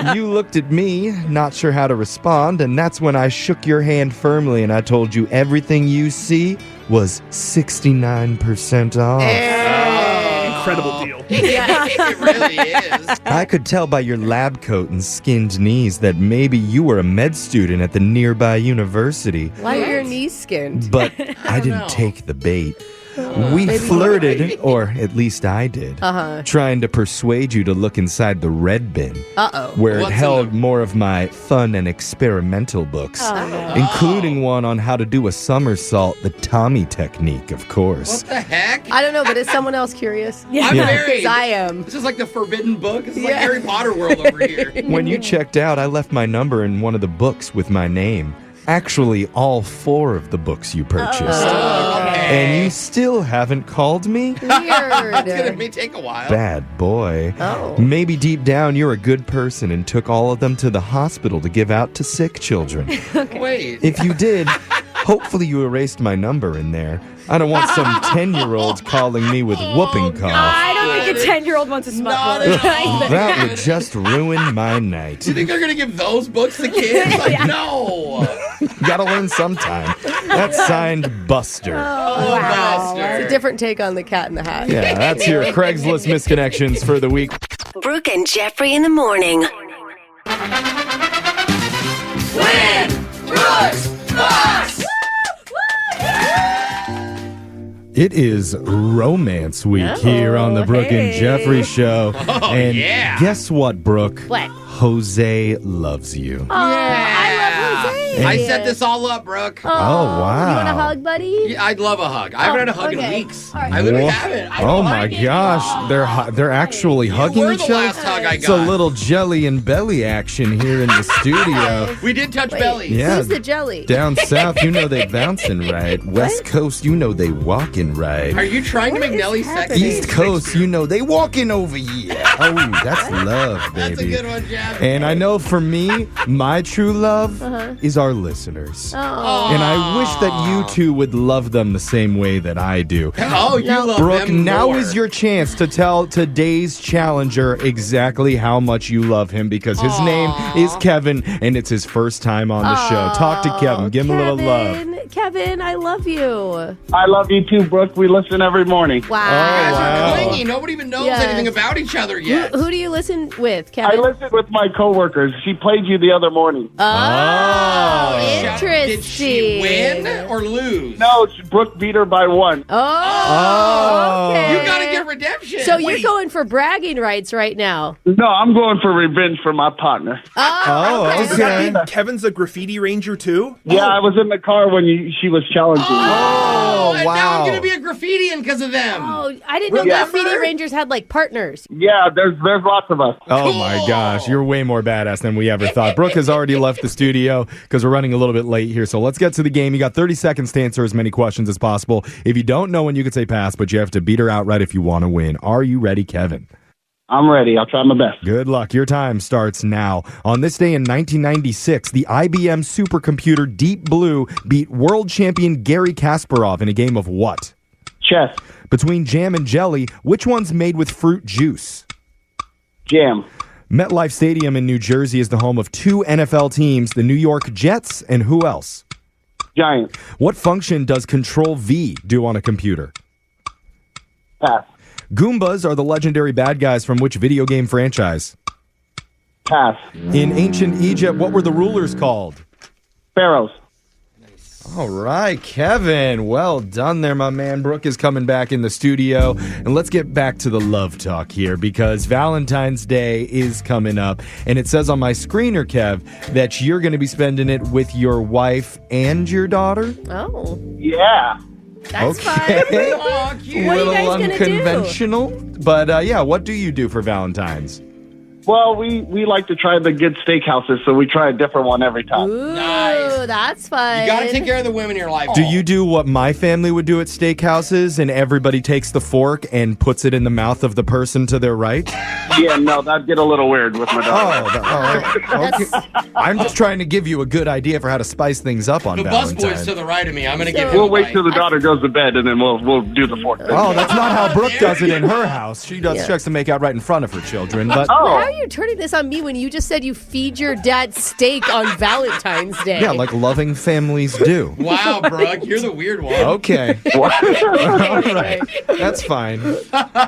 bin. You looked at me, not sure how to respond, and that's when I shook your hand firmly and I told you everything you see was 69% off. Incredible deal. It really is. I could tell by your lab coat and skinned knees that maybe you were a med student at the nearby university, Why are your knees skinned? but I didn't take the bait. We flirted, or at least I did, trying to persuade you to look inside the red bin, where it What's in held the- more of my fun and experimental books, including one on how to do a somersault, the Tommy technique, of course. What the heck? I don't know, but is someone else curious? I'm very. Because I am. This is like the forbidden book. It's like Yeah. Harry Potter world over here. When you checked out, I left my number in one of the books with my name. Actually, all 4 of the books you purchased. And you still haven't called me? It's gonna Weird. may take a while. Bad boy. Oh. Maybe deep down you're a good person and took all of them to the hospital to give out to sick children. Wait. If you did, hopefully you erased my number in there. I don't want some 10-year-old calling me with whooping cough. I don't think a 10-year-old wants a smut Not book. That would just ruin my night. Do you think they're gonna give those books to kids? Like, no. Gotta learn sometime. That's signed Buster. Oh, Buster. It's a different take on the Cat in the Hat. Yeah, that's your Craigslist misconnections for the week. Brooke and Jeffrey in the morning. It is Romance Week here on the Brooke and Jeffrey Show. And guess what, Brooke? What? Jose loves you. I love Jose. I set this all up, Brooke. Oh, wow. You want a hug, buddy? Yeah, I'd love a hug. I haven't had a hug in weeks. I literally haven't. Oh my gosh, they're actually hugging were each the other. last hug I It's a got. little jelly and belly action here in the studio. We did touch bellies. Yeah. Who's the jelly? Down south, you know they bouncing right. West Coast, you know they walking right. Are you trying to make Nelly sexy? East Coast, you know they walking over here. Oh, that's love, baby. That's a good one, Jeff. And I know for me, my true love is our listeners. Oh. And I wish that you two would love them the same way that I do. Oh, you love Brooke, them now more. is your chance to tell today's challenger exactly how much you love him because his name is Kevin and it's his first time on the show. Talk to Kevin. Give him a little love. Kevin, I love you. I love you too, Brooke. We listen every morning. Wow. You guys wow. are clingy. Nobody even knows anything about each other yet. Who do you listen with, I Kevin? listen with my coworkers. She played you the other morning. Oh, interesting. Did she win or lose? No, Brooke beat her by 1. Oh, okay. You gotta get redemption. So you're going for bragging rights right now. No, I'm going for revenge for my partner. Oh, okay. Does that mean Kevin's a graffiti ranger too? Yeah, I was in the car when she was challenging me. And now I'm gonna be a graffitian because of them. Oh, I didn't know graffiti rangers had like partners. Yeah, there's lots of us. Oh my gosh, you're way more badass than we ever thought. Brooke has already left the studio because we're running a little bit late here. So let's get to the game. You got 30 seconds to answer as many questions as possible. If you don't know one, you can say pass, but you have to beat her outright if you want to win. Are you ready, Kevin? I'm ready. I'll try my best. Good luck. Your time starts now. On this day in 1996, the IBM supercomputer Deep Blue beat world champion Gary Kasparov in a game of what? Chess. Between jam and jelly, which one's made with fruit juice? Jam. MetLife Stadium in New Jersey is the home of 2 NFL teams, the New York Jets and who else? Giants. What function does Control V do on a computer? Pass. Goombas are the legendary bad guys from which video game franchise? Pass. In ancient Egypt, what were the rulers called? Pharaohs. All right, Kevin. Well done there, my man. Brooke is coming back in the studio. And let's get back to the love talk here because Valentine's Day is coming up. And it says on my screener, Kev, that you're going to be spending it with your wife and your daughter. Oh. Yeah. That's okay. fun. Oh, cute. What are you guys going to do? Unconventional. But yeah, what do you do for Valentine's? Well, we like to try the good steakhouses, so we try a different one every time. Ooh, Nice. that's fun. You gotta take care of the women in your life. Do you do what my family would do at steakhouses and everybody takes the fork and puts it in the mouth of the person to their right? Yeah, no, that'd get a little weird with my daughter. Okay. I'm just trying to give you a good idea for how to spice things up on The Valentine's. busboy's to the right of me. I'm gonna give him We'll a wait bite. till the daughter goes to bed, and then we'll do the fork thing. Oh, that's not how Brooke does it in her house. She does checks to make out right in front of her children. But How are you turning this on me when you just said you feed your dad steak on Valentine's Day? yeah, like loving families do. Wow, Brooke, you're the weird one. Okay. All right. That's fine.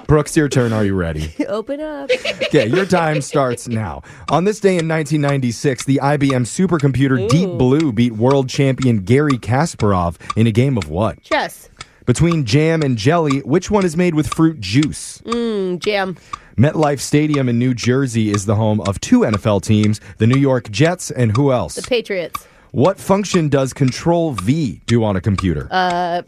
Brooks, your turn. Are you ready? Open up. Okay, your time starts now. On this day in 1996, the IBM supercomputer Deep Blue beat world champion Gary Kasparov in a game of what? Chess. Between jam and jelly, which one is made with fruit juice? Jam. MetLife Stadium in New Jersey is the home of 2 NFL teams, the New York Jets and who else? The Patriots. What function does Control V do on a computer?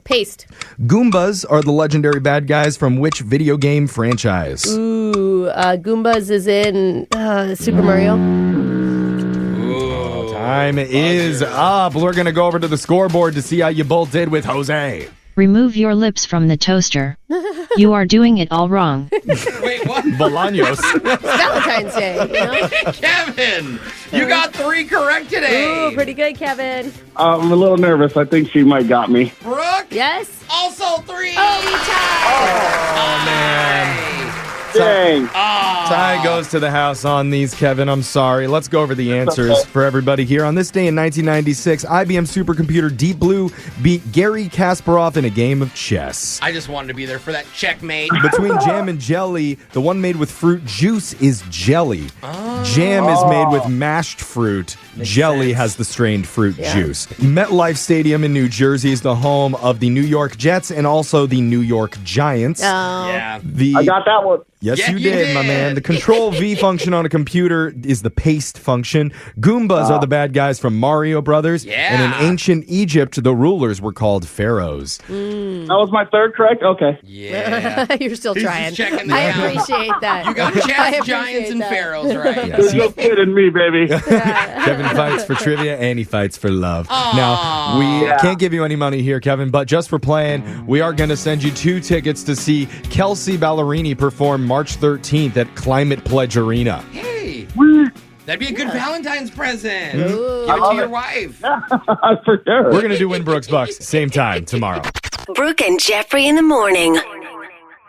Paste. Goombas are the legendary bad guys from which video game franchise? Ooh, Goombas is in Super Mario. Time is up. We're going to go over to the scoreboard to see how you both did with Jose. Remove your lips from the toaster. You are doing it all wrong. Wait, what? Bolaños. It's Valentine's Day, you know? Kevin, you got 3 correct today. Ooh, pretty good, Kevin. I'm a little nervous. I think she might got me. Brooke, Yes? also 3. Oh, we tied. Oh, man. Dang. Tie goes to the house on these, Kevin. I'm sorry. Let's go over the answers for everybody here. On this day in 1996, IBM supercomputer Deep Blue beat Gary Kasparov in a game of chess. I just wanted to be there for that checkmate. Between jam and jelly, the one made with fruit juice is jelly. Jam is made with mashed fruit. Jelly has the strained fruit juice. MetLife Stadium in New Jersey is the home of the New York Jets and also the New York Giants. Yeah. I got that one. Yes, Yeah, you you did, my did. man. The Control V function on a computer is the paste function. Goombas are the bad guys from Mario Brothers. Yeah. And in ancient Egypt, the rulers were called pharaohs. That was my third correct? Okay. Yeah. You're still He's trying. just checking the I count. appreciate that. You got I chess, appreciate giants, and that. pharaohs, right? Yes, You're kidding me, baby. Kevin fights for trivia and he fights for love. Now, we can't give you any money here, Kevin, but just for playing, we are going to send you 2 tickets to see Kelsey Ballerini perform March 13th at Climate Pledge Arena. Hey, that'd be a good Valentine's present. Ooh. Give it to your wife. For sure. We're going to do Win Brooks Bucks same time tomorrow. Brooke and Jeffrey in the morning.